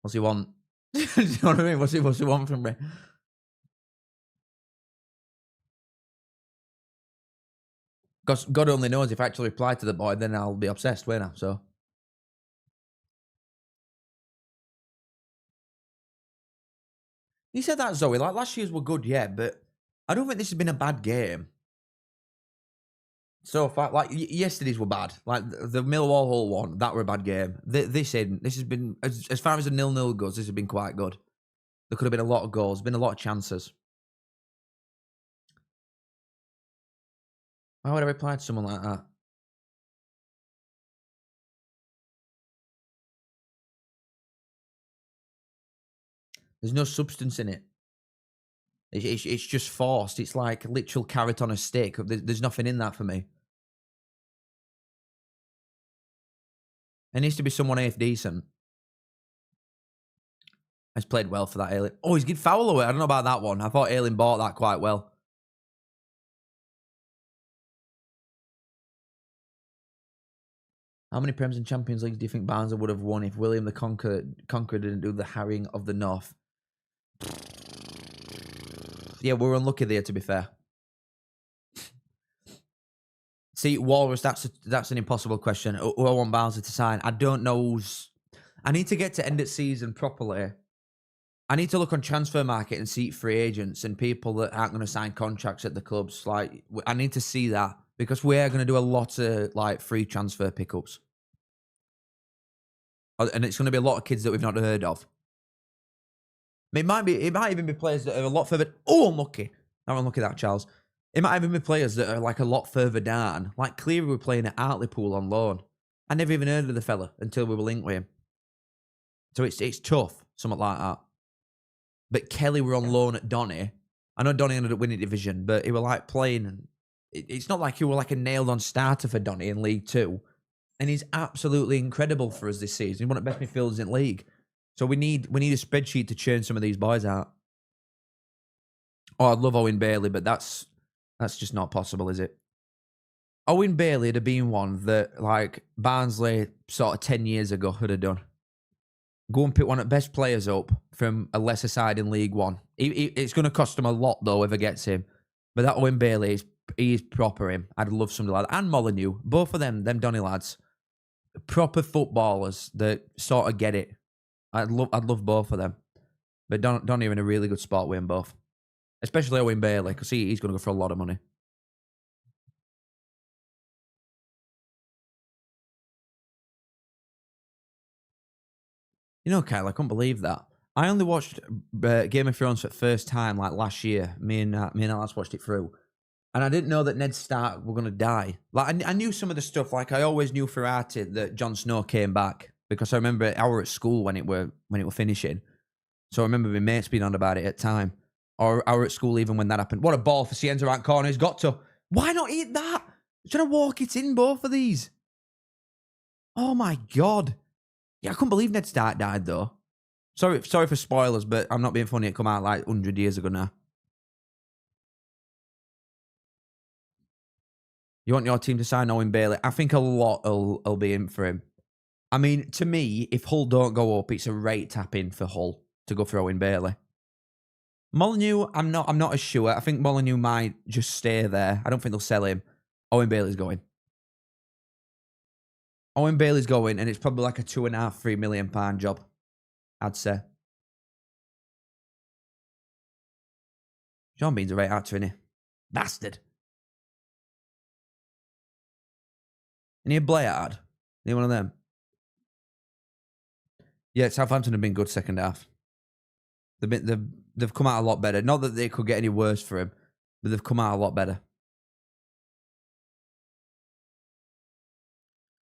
What's he want? Do you know what I mean? What's he want from me? Because God only knows if I actually reply to the boy, then I'll be obsessed, won't I? So... You said that, Zoe. Like, last year's were good, yeah, but I don't think this has been a bad game. So far, like, yesterday's were bad. Like, the Millwall Hull one, that were a bad game. This has been, as far as a 0-0 goes, this has been quite good. There could have been a lot of goals, been a lot of chances. Why would I reply to someone like that? There's no substance in it. It's just forced. It's like a literal carrot on a stick. There's nothing in that for me. It needs to be someone half decent. He's played well for that, Aileen. Oh, he's getting foul away. I don't know about that one. I thought Aileen bought that quite well. How many Prems and Champions Leagues do you think Barnsley would have won if William the Conqueror didn't do the harrying of the North? Yeah, we're unlucky there, to be fair. See, Walrus, that's an impossible question. Who I want Barnsley to sign? I don't know. I need to get to end of season properly. I need to look on transfer market and see free agents and people that aren't going to sign contracts at the clubs. Like, I need to see that because we are going to do a lot of like free transfer pickups, and it's going to be a lot of kids that we've not heard of. It might even be players that are a lot further. Oh, unlucky! Not unlucky that, Charles. It might even be players that are like a lot further down. Like Cleary were playing at Hartlepool on loan. I never even heard of the fella until we were linked with him. So it's tough, something like that. But Kelly were on loan at Donny. I know Donny ended up winning division, but he were like playing. And it's not like he were like a nailed-on starter for Donny in League 2. And he's absolutely incredible for us this season. He's one of the best midfielders in league. So we need a spreadsheet to churn some of these boys out. Oh, I'd love Owen Bailey, but that's just not possible, is it? Owen Bailey would have been one that like Barnsley sort of 10 years ago would have done. Go and pick one of the best players up from a lesser side in League One. It's going to cost him a lot, though, if it gets him. But that Owen Bailey, he's proper him. I'd love somebody like that. And Molyneux. Both of them Donny lads. Proper footballers that sort of get it. I'd love both of them. But Donny are in a really good spot with them both. Especially Owen Bailey, because he's going to go for a lot of money. You know, Kyle, I couldn't believe that. I only watched Game of Thrones for the first time like last year. Me and Alex watched it through, and I didn't know that Ned Stark were gonna die. Like I knew some of the stuff. Like I always knew for Artie that Jon Snow came back because I remember I were at school when it were finishing. So I remember my mates being on about it at time, or I were at school even when that happened. What a ball for Cienzo right corner! He's got to. Why not eat that? He's trying to walk it in both of these. Oh my god. Yeah, I couldn't believe Ned Stark died, though. Sorry for spoilers, but I'm not being funny. It come out like 100 years ago now. You want your team to sign Owen Bailey? I think a lot will be in for him. I mean, to me, if Hull don't go up, it's a rate tap-in for Hull to go for Owen Bailey. Molyneux, I'm not as sure. I think Molyneux might just stay there. I don't think they'll sell him. Owen Bailey's going. Owen Bailey's going, and it's probably like a £2.5–3 million job, I'd say. Sean Bean's a right actor, isn't he? Bastard. And he a Blair ad. Any one of them? Yeah, Southampton have been good second half. They've come out a lot better. Not that they could get any worse for him, but they've come out a lot better.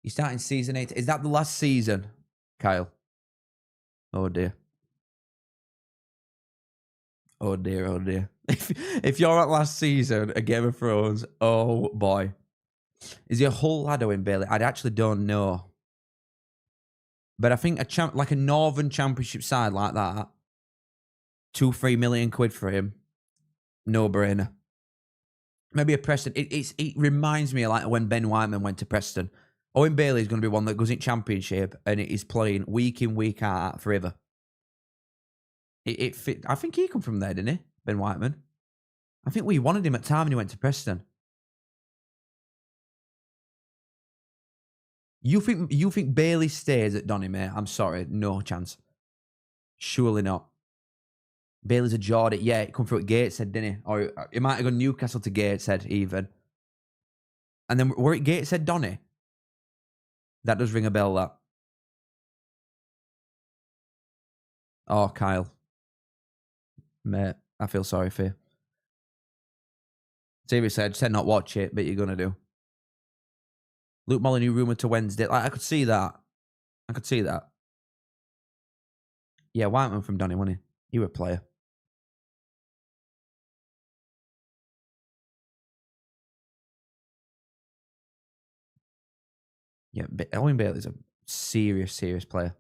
You're starting season 8. Is that the last season, Kyle? Oh dear. Oh dear, oh dear. If you're at last season of Game of Thrones, oh boy. Is he a Hull lad Owen Bailey? I actually don't know. But I think like a Northern Championship side like that, 2-3 million quid for him, no brainer. Maybe a Preston. It reminds me of like when Ben Whiteman went to Preston. Owen Bailey is going to be one that goes in Championship and it is playing week in, week out forever. It fit. I think he come from there, didn't he? Ben Whiteman. I think we wanted him at time and he went to Preston. You think Bailey stays at Donny, mate? I'm sorry, no chance. Surely not. Bailey's a Geordie. Yeah, he come through at Gateshead, didn't he? Or he might have gone Newcastle to Gateshead even. And then were it Gateshead Donny? That does ring a bell, that. Oh, Kyle. Mate, I feel sorry for you. Seriously, I just said not watch it, but you're going to do. Luke Molyneux rumoured to Wednesday. Like, I could see that. I could see that. Yeah, Whiteman from Donny, wasn't he? He was a player. Yeah, Owen Bailey's a serious, serious player.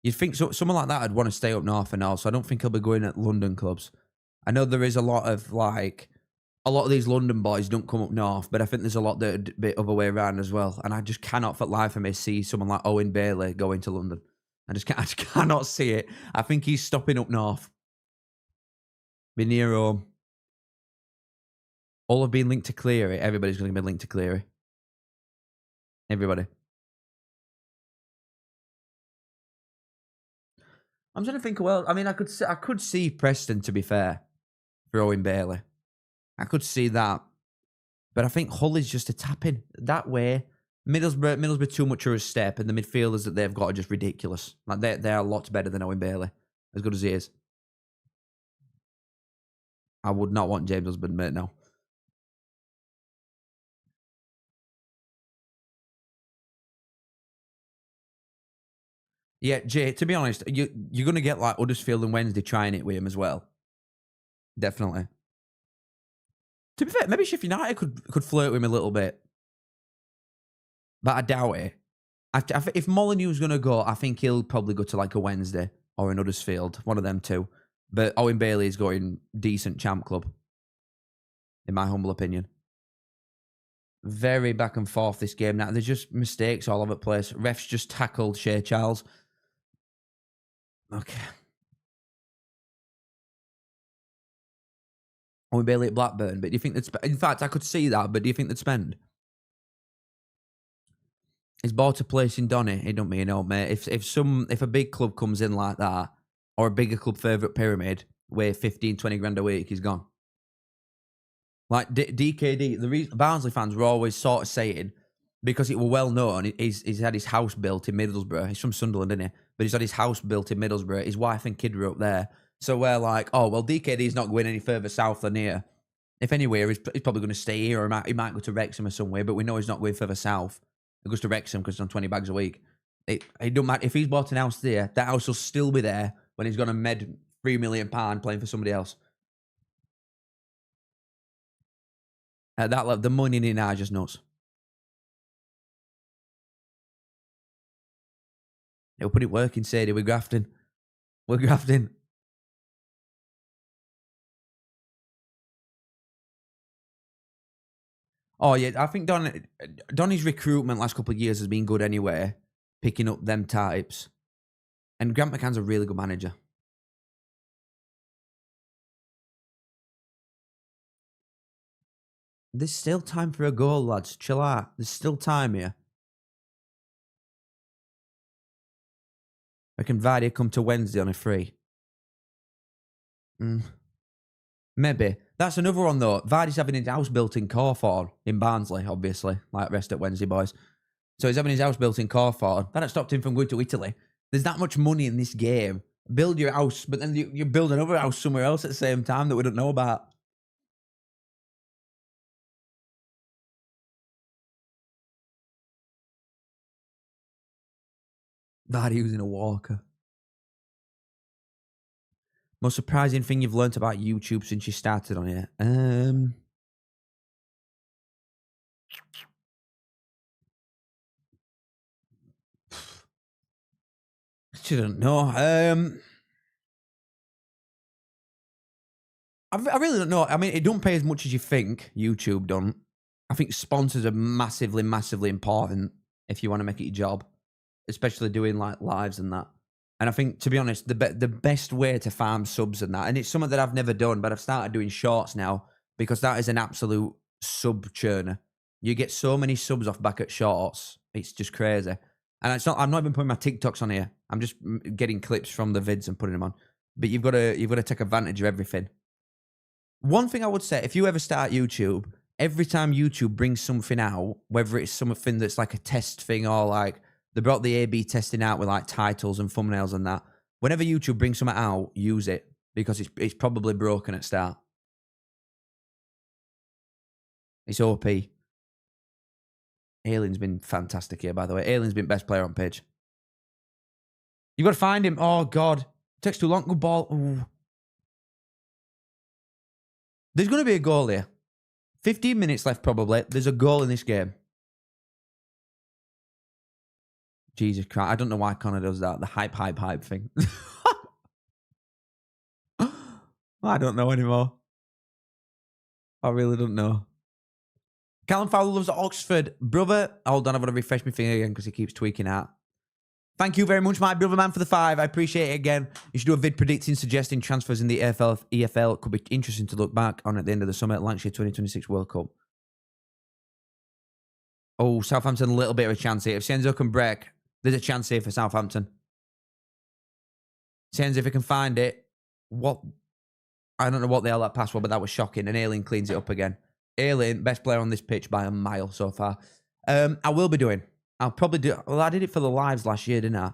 You'd think someone like that would want to stay up north and all, so I don't think he'll be going at London clubs. I know there is a lot of these London boys don't come up north, but I think there's a lot that a bit other way around as well. And I just cannot for life of me see someone like Owen Bailey going to London. I just cannot see it. I think he's stopping up north. Be near home. All have been linked to Cleary. Everybody's going to be linked to Cleary. Everybody. I'm trying to think. Well, I mean, I could see Preston, to be fair, for Owen Bailey. I could see that, but I think Hull is just a tap-in that way. Middlesbrough too much of a step, and the midfielders that they've got are just ridiculous. Like they're a lot better than Owen Bailey, as good as he is. I would not want James Husband, mate. No. Yeah, Jay, to be honest, you're going to get like Huddersfield and Wednesday trying it with him as well. Definitely. To be fair, maybe Sheffield United could flirt with him a little bit. But I doubt it. If Molyneux's going to go, I think he'll probably go to like a Wednesday or an Huddersfield, one of them two. But Owen Bailey's going decent champ club, in my humble opinion. Very back and forth this game now. There's just mistakes all over the place. Refs just tackled Shea Charles. Okay. Owen Bailey at Blackburn, but do you think that's... In fact, I could see that, but do you think they'd spend? Is bought a place in Donny? It don't mean no, mate. If a big club comes in like that, or a bigger club further up pyramid, where 15, 20 grand a week, he's gone. Like DKD, the reason Barnsley fans were always sort of saying, because it were well known, he's had his house built in Middlesbrough. He's from Sunderland, isn't he? But he's had his house built in Middlesbrough. His wife and kid were up there. So we're like, oh, well, DKD's not going any further south than here. If anywhere, he's probably going to stay here, or he might go to Wrexham or somewhere, but we know he's not going further south. He goes to Wrexham because he's on 20 bags a week. It don't matter. If he's bought an house there, that house will still be there when he's going to med £3 million playing for somebody else. At that level, the money in it now is just nuts. He'll put it working, Sadie. We're grafting. We're grafting. Oh, yeah. I think Donny's recruitment last couple of years has been good anyway, picking up them types. And Grant McCann's a really good manager. There's still time for a goal, lads. Chill out. There's still time here. I can Vardy come to Wednesday on a free. Maybe. That's another one, though. Vardy's having his house built in Corford, in Barnsley, obviously, like rest at Wednesday, boys. So he's having his house built in Corford. That stopped him from going to Italy. There's that much money in this game. Build your house, but then you build another house somewhere else at the same time that we don't know about. Vardy using a walker. Most surprising thing you've learnt about YouTube since you started on it? I don't know. I really don't know. I mean, it don't pay as much as you think. YouTube don't. I think sponsors are massively, massively important if you want to make it your job, especially doing like lives and that. And I think, to be honest, the best way to farm subs and that, and it's something that I've never done, but I've started doing shorts now because that is an absolute sub churner. You get so many subs off back at shorts. It's just crazy. And it's not. I'm not even putting my TikToks on here. I'm just getting clips from the vids and putting them on. But you've got to take advantage of everything. One thing I would say, if you ever start YouTube, every time YouTube brings something out, whether it's something that's like a test thing or like they brought the A/B testing out with like titles and thumbnails and that, whenever YouTube brings something out, use it because it's probably broken at start. It's OP. Alien's been fantastic here, by the way. Alien's been best player on pitch. You've got to find him. Oh, God. It takes too long. Good ball. Ooh. There's going to be a goal here. 15 minutes left, probably. There's a goal in this game. Jesus Christ. I don't know why Connor does that. The hype thing. I don't know anymore. I really don't know. Callum Fowler loves Oxford. Brother, hold on, I've got to refresh my thing again because he keeps tweaking out. Thank you very much, my brother man, for the 5. I appreciate it again. You should do a vid predicting, suggesting transfers in the EFL. Could be interesting to look back on at the end of the summer. Lancashire 2026 World Cup. Oh, Southampton, a little bit of a chance here. If Senzo can break, there's a chance here for Southampton. Senzo, if he can find it, what? I don't know what the hell that pass was, but that was shocking. And Alien cleans it up again. Alien, best player on this pitch by a mile so far. I will be doing. I'll probably do. Well, I did it for the lives last year, didn't I?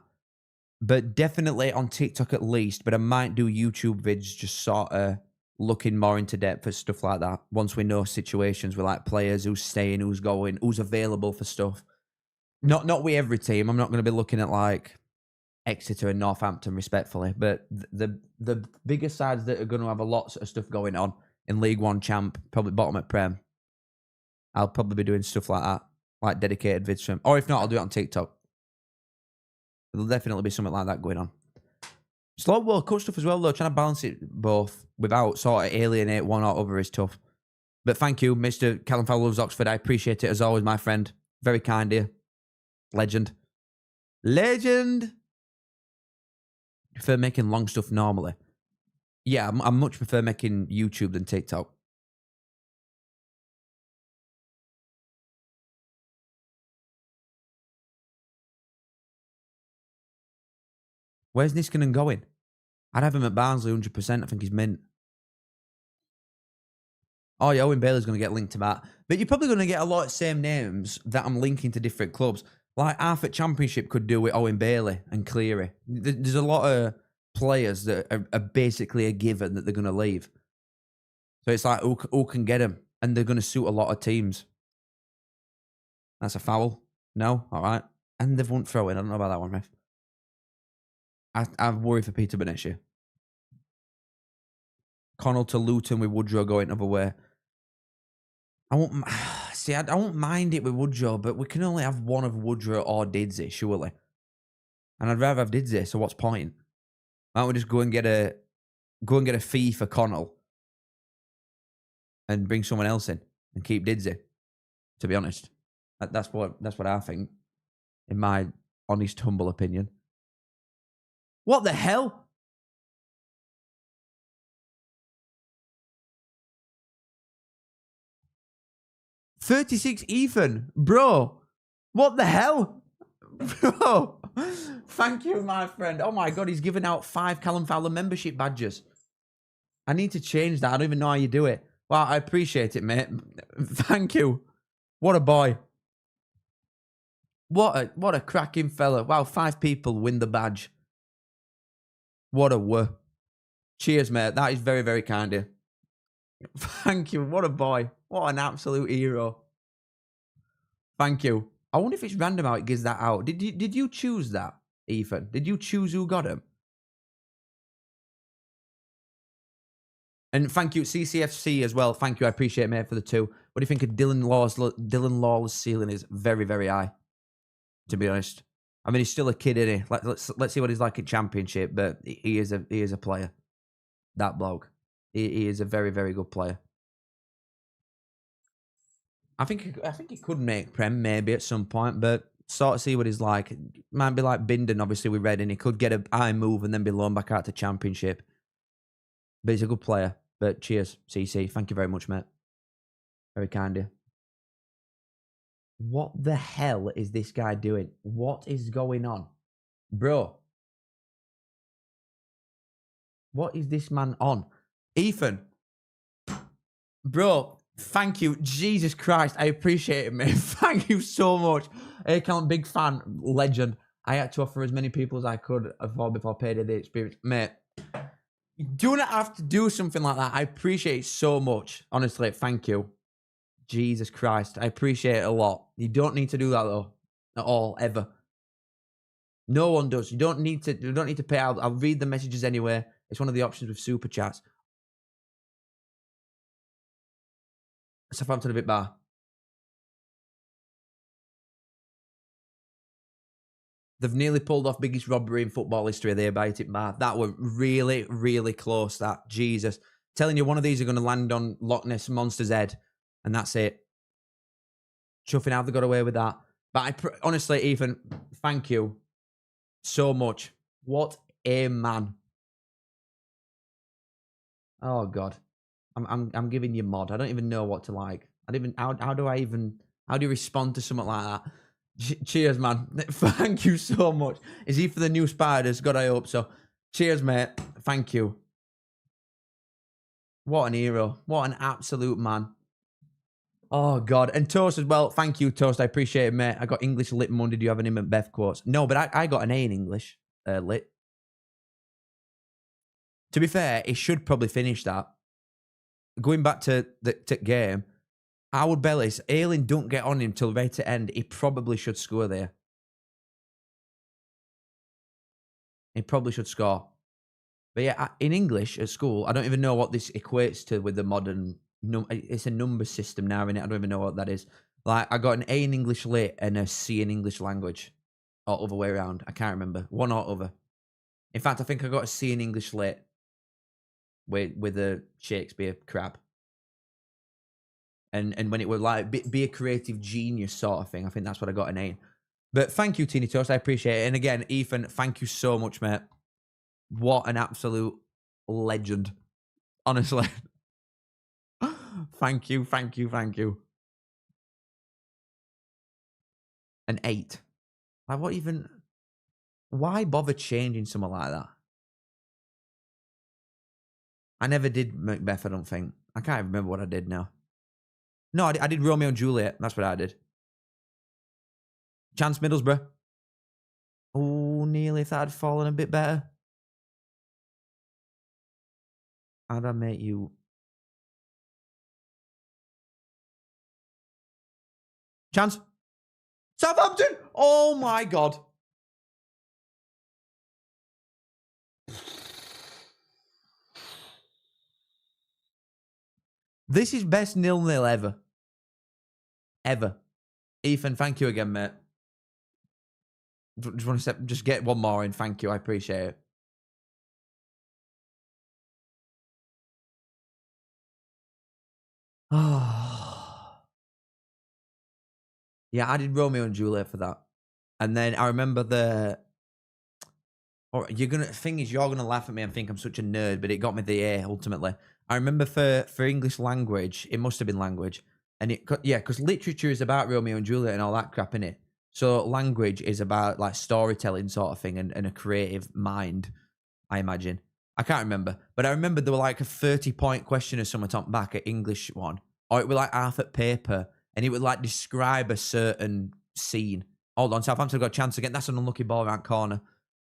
But definitely on TikTok at least. But I might do YouTube vids just sort of looking more into depth for stuff like that. Once we know situations with like players, who's staying, who's going, who's available for stuff. Not with every team. I'm not going to be looking at like Exeter and Northampton respectfully. But the bigger sides that are going to have a lot of stuff going on in League One champ, probably bottom at Prem. I'll probably be doing stuff like that, like dedicated vids from. Or if not, I'll do it on TikTok. There'll definitely be something like that going on. Slow World Cup stuff as well, though. Trying to balance it both without sort of alienate one or other is tough. But thank you, Mr. Callum Fowler loves Oxford. I appreciate it as always, my friend. Very kind here. Legend. Legend! I prefer making long stuff normally. Yeah, I much prefer making YouTube than TikTok. Where's Niskanen going? I'd have him at Barnsley 100%. I think he's mint. Oh, yeah, Owen Bailey's going to get linked to that. But you're probably going to get a lot of same names that I'm linking to different clubs. Like Arthur Championship could do with Owen Bailey and Cleary. There's a lot of players that are basically a given that they're going to leave. So it's like, who can get them? And they're going to suit a lot of teams. That's a foul. No? All right. And they've won throw in. I don't know about that one, ref. I worry for Peter next year. Connell to Luton with Woodrow going other way. I won't mind it with Woodrow, but we can only have one of Woodrow or Didsey, surely. And I'd rather have Didsey, so what's point? Why don't we just go and get a fee for Connell and bring someone else in and keep Didsey, to be honest. That's what I think, in my honest, humble opinion. What the hell? $36 Ethan. Bro. What the hell? Bro. Thank you, my friend. Oh my God, he's giving out 5 Callum Fowler membership badges. I need to change that. I don't even know how you do it. Wow, I appreciate it, mate. Thank you. What a boy. What a cracking fella. Wow, 5 people win the badge. What a word. Cheers, mate. That is very, very kind of you. Thank you. What a boy. What an absolute hero. Thank you. I wonder if it's random how it gives that out. Did you choose that, Ethan? Did you choose who got him? And thank you, CCFC as well. Thank you. I appreciate it, mate, for the 2. What do you think of Dylan Lawless' ceiling is very, very high, to be honest. I mean, he's still a kid, isn't he? Let's see what he's like at Championship, but he is a player. That bloke. He is a very, very good player. I think he could make Prem maybe at some point, but sort of see what he's like. Might be like Binden, obviously, with Reading. He could get a high move and then be loaned back out to Championship. But he's a good player. But cheers, CC. Thank you very much, mate. Very kind of you. What the hell is this guy doing? What is going on? Bro. What is this man on? Ethan. Bro, thank you. Jesus Christ. I appreciate it, mate. Thank you so much. I'm a big fan. Legend. I had to offer as many people as I could before payday the experience. Mate, you do not have to do something like that. I appreciate it so much. Honestly, thank you. Jesus Christ. I appreciate it a lot. You don't need to do that, though. At all, ever. No one does. You don't need to pay. I'll read the messages anyway. It's one of the options with super chats. Southampton a bit bar. They've nearly pulled off biggest robbery in football history there by it bar. That were really, really close, that. Jesus. Telling you, one of these are going to land on Loch Ness Monster's head. And that's it. Chuffing how they got away with that. But honestly, Ethan, thank you so much. What a man. Oh, God. I'm giving you mod. I don't even know what to like. How do you respond to something like that? Cheers, man. Thank you so much. Is he for the new Spiders? God, I hope so. Cheers, mate. Thank you. What an hero. What an absolute man. Oh, God. And Toast as well. Thank you, Toast. I appreciate it, mate. I got English lit Monday. Do you have any Beth quotes? No, but I got an A in English lit. To be fair, he should probably finish that. Going back to the game, Howard Bellis, Ayling don't get on him till right to end. He probably should score there. He probably should score. But yeah, in English at school, I don't even know what this equates to with the modern... it's a number system now, innit? I don't even know what that is. Like, I got an A in English lit and a C in English language. Or other way around. I can't remember. One or other. In fact, I think I got a C in English lit with a Shakespeare crap. And when it was like, be a creative genius sort of thing, I think that's what I got an A in. But thank you, Teeny Toast. I appreciate it. And again, Ethan, thank you so much, mate. What an absolute legend. Honestly. Thank you, thank you, thank you. An 8. Like, what even... Why bother changing something like that? I never did Macbeth, I don't think. I can't remember what I did now. No, I did Romeo and Juliet. That's what I did. Chance Middlesbrough. Oh, nearly if that had fallen a bit better. How'd I make you... Chance. Southampton! Oh my God. This is best 0-0 ever. Ever. Ethan, thank you again, mate. Just want to just get one more in. Thank you. I appreciate it. Oh. Yeah, I did Romeo and Juliet for that. And then I remember thing is, you're gonna laugh at me and think I'm such a nerd, but it got me the A ultimately. I remember for English language, it must have been language. And because literature is about Romeo and Juliet and all that crap, innit? So language is about like storytelling sort of thing and a creative mind, I imagine. I can't remember. But I remember there were like a 30-point question or something on back at English one. Or it was like half at paper. And it would like describe a certain scene. Hold on, Southampton got a chance again. That's an unlucky ball around corner.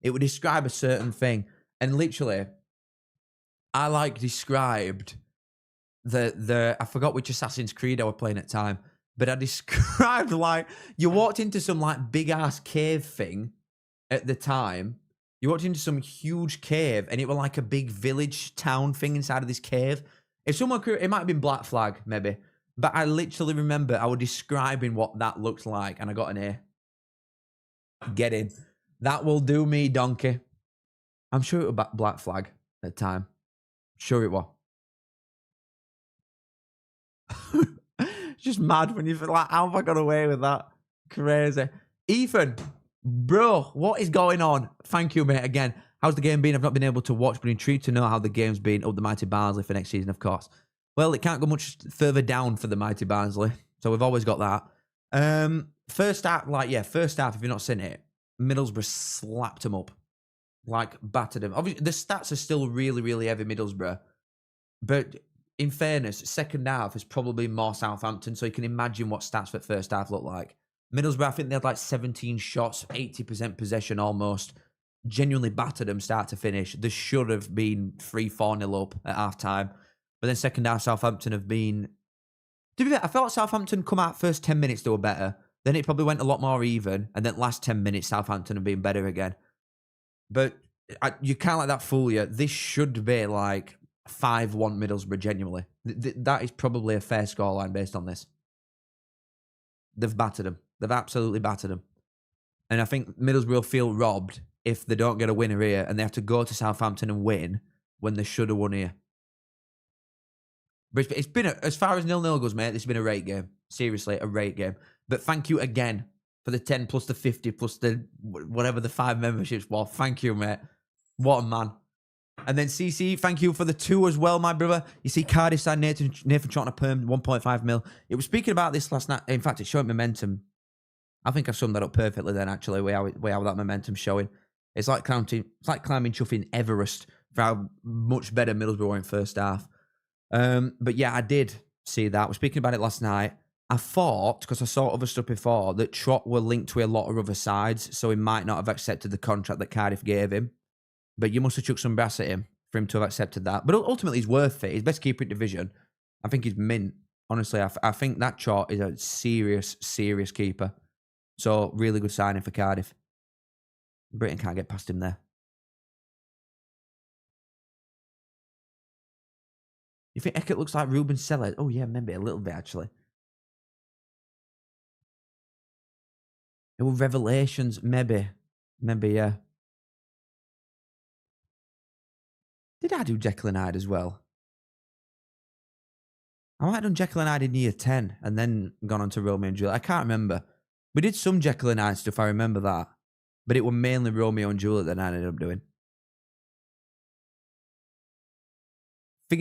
It would describe a certain thing. And literally, I like described I forgot which Assassin's Creed I were playing at the time. But I described like, you walked into some like big ass cave thing at the time. You walked into some huge cave and it was like a big village town thing inside of this cave. If someone could, it might have been Black Flag, maybe. But I literally remember I was describing what that looked like and I got an A. Get in. That will do me, donkey. I'm sure it was Black Flag at the time. Sure it was. It's just mad when you feel like, how have I got away with that? Crazy. Ethan, bro, what is going on? Thank you, mate, again. How's the game been? I've not been able to watch, but intrigued to know how the game's been. Oh, the mighty Barnsley for next season, of course. Well, it can't go much further down for the mighty Barnsley. So we've always got that. First half, if you've not seen it, Middlesbrough slapped them up. Like, battered them. Obviously, the stats are still really, really heavy Middlesbrough. But in fairness, second half is probably more Southampton, so you can imagine what stats for first half look like. Middlesbrough, I think they had like 17 shots, 80% possession almost. Genuinely battered them start to finish. They should have been 3-4-0 up at half time. But then second half, Southampton have been... To be fair, I felt Southampton come out first 10 minutes, they were better. Then it probably went a lot more even. And then last 10 minutes, Southampton have been better again. But you can't let that fool you. This should be like 5-1 Middlesbrough, genuinely. That is probably a fair scoreline based on this. They've battered them. They've absolutely battered them. And I think Middlesbrough will feel robbed if they don't get a winner here and they have to go to Southampton and win when they should have won here. But it's been, as far as 0-0 goes, mate, this has been a great game. Seriously, a great game. But thank you again for the 10 plus the 50 plus the whatever the 5 memberships were. Thank you, mate. What a man. And then CC, thank you for the 2 as well, my brother. You see Cardiff signed Nathan Chotner perm, 1.5 mil. It was speaking about this last night. In fact, it's showing momentum. I think I've summed that up perfectly then, actually, way how that momentum's showing. It's like climbing chuffing Everest for how much better Middlesbrough were in first half. But yeah, I did see that. We're speaking about it last night. I thought, because I saw other stuff before, that Trott were linked to a lot of other sides, so he might not have accepted the contract that Cardiff gave him. But you must have chucked some brass at him for him to have accepted that. But ultimately, he's worth it. He's best keeper in division. I think he's mint. Honestly, I think that Trott is a serious, serious keeper. So, really good signing for Cardiff. Britain can't get past him there. You think Eckert looks like Ruben Sellers? Oh, yeah, maybe a little bit, actually. It was Revelations, maybe. Maybe, yeah. Did I do Jekyll and Hyde as well? I might have done Jekyll and Hyde in year 10 and then gone on to Romeo and Juliet. I can't remember. We did some Jekyll and Hyde stuff, I remember that. But it was mainly Romeo and Juliet that I ended up doing.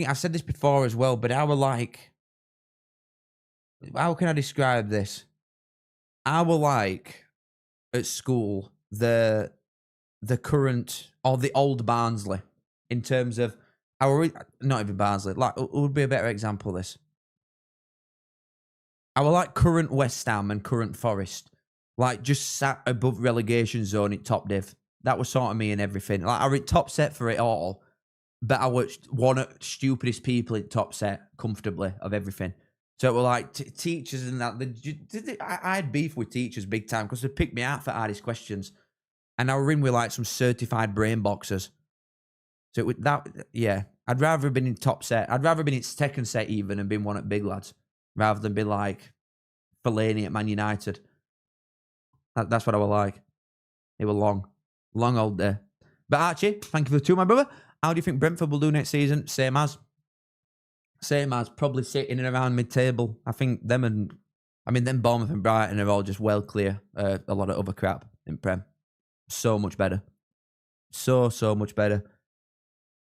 I've said this before as well, but I were like... How can I describe this? I were like, at school, the current, or the old Barnsley, in terms of... not even Barnsley. Like, it would be a better example of this. I were like current West Ham and current Forest. Like, just sat above relegation zone in top div. That was sort of me and everything. Like, I was top set for it all, but I was one of the stupidest people in top set comfortably of everything. So it were like teachers and that. I had beef with teachers big time because they picked me out for hardest questions. And I were in with like some certified brain boxers. So it would yeah. I'd rather have been in top set. I'd rather have been in second set even and been one at big lads rather than be like Fellaini at Man United. That's what I would like. It was long old day. But Archie, thank you for the 2, my brother. How do you think Brentford will do next season? Same as. Probably sitting in around mid-table. I think then Bournemouth and Brighton are all just well clear a lot of other crap in Prem. So much better. So much better.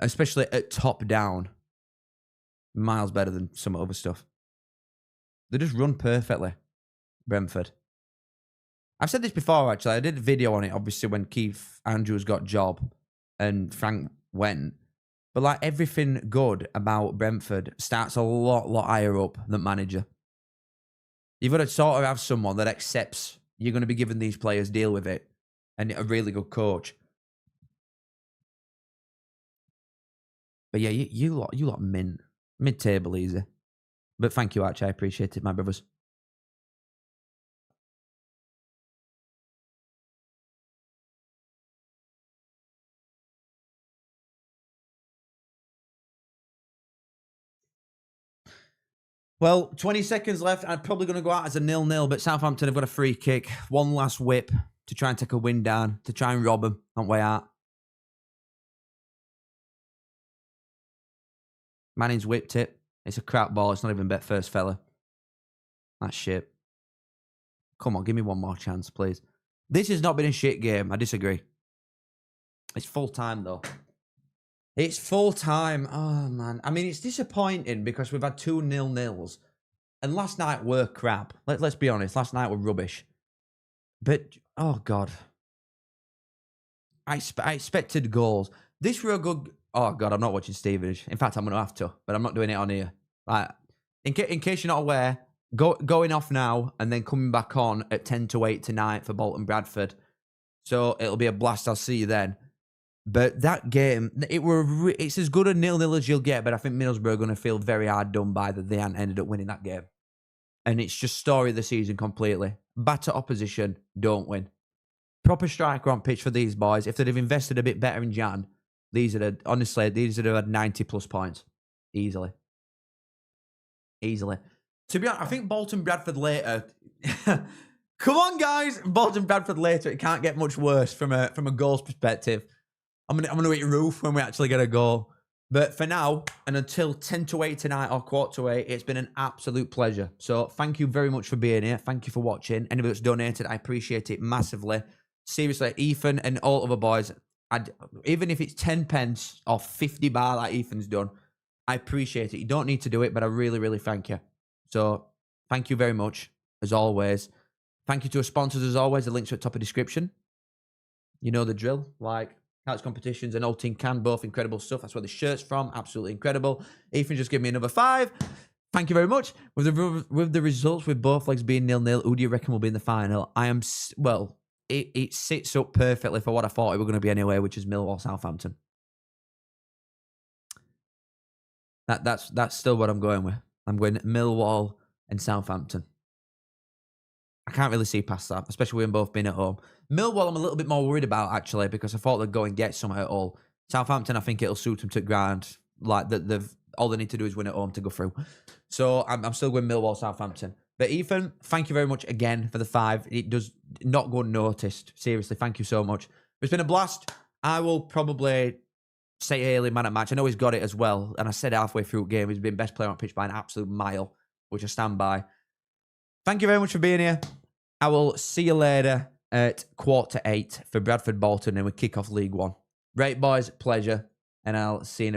Especially at top down. Miles better than some other stuff. They just run perfectly. Brentford. I've said this before, actually. I did a video on it, obviously, when Keith Andrews got job and Frank went. But like everything good about Brentford starts a lot higher up than manager. You've got to sort of have someone that accepts you're going to be giving these players deal with it, and a really good coach. But yeah, you lot mint. Mid-table easy. But thank you, Archie. I appreciate it, my brothers. Well, 20 seconds left. I'm probably going to go out as a 0-0, but Southampton have got a free kick. One last whip to try and take a win down, to try and rob them on way out. Manning's whipped it. It's a crap ball. It's not even bet first fella. That's shit. Come on, give me one more chance, please. This has not been a shit game. I disagree. It's full time, though. It's full time. Oh, man. I mean, it's disappointing because we've had 2 0-0s. And last night were crap. Let's be honest. Last night were rubbish. But, oh, God. I expected goals. This were a good... Oh, God, I'm not watching Stevenage. In fact, I'm going to have to. But I'm not doing it on here. Like, in case you're not aware, going off now and then coming back on at 10-8 tonight for Bolton Bradford. So it'll be a blast. I'll see you then. But that game, it's as good a 0-0 as you'll get, but I think Middlesbrough are going to feel very hard done by that they hadn't ended up winning that game. And it's just story of the season completely. Batter opposition, don't win. Proper striker on pitch for these boys. If they'd have invested a bit better in Jan, these would have had 90-plus points. Easily. To be honest, I think Bolton Bradford later... Come on, guys! Bolton Bradford later, it can't get much worse from a goals perspective. I'm gonna hit roof when we actually get a goal. But for now, and until 10-8 tonight or 7:45, it's been an absolute pleasure. So thank you very much for being here. Thank you for watching. Anybody that's donated, I appreciate it massively. Seriously, Ethan and all other boys, even if it's 10 pence or 50 bar like Ethan's done, I appreciate it. You don't need to do it, but I really, really thank you. So thank you very much, as always. Thank you to our sponsors, as always. The links are at the top of the description. You know the drill. Like, Couch Competitions and Old Team Can, both incredible stuff. That's where the shirt's from. Absolutely incredible. Ethan just gave me another 5. Thank you very much. With the results, with both legs being 0-0, who do you reckon will be in the final? It sits up perfectly for what I thought it were going to be anyway, which is Millwall Southampton. That's still what I'm going with. I'm going Millwall and Southampton. I can't really see past that, especially with them both being at home. Millwall, I'm a little bit more worried about, actually, because I thought they'd go and get something at all. Southampton, I think it'll suit them to ground. Like, all they need to do is win at home to go through. So I'm still going Millwall, Southampton. But Ethan, thank you very much again for the 5. It does not go unnoticed. Seriously, thank you so much. It's been a blast. I will probably say Haley man at match. I know he's got it as well. And I said halfway through the game, he's been best player on pitch by an absolute mile, which I stand by. Thank you very much for being here. I will see you later at 7:45 for Bradford Bolton, and we kick off League One. Right, boys, pleasure, and I'll see you in a bit.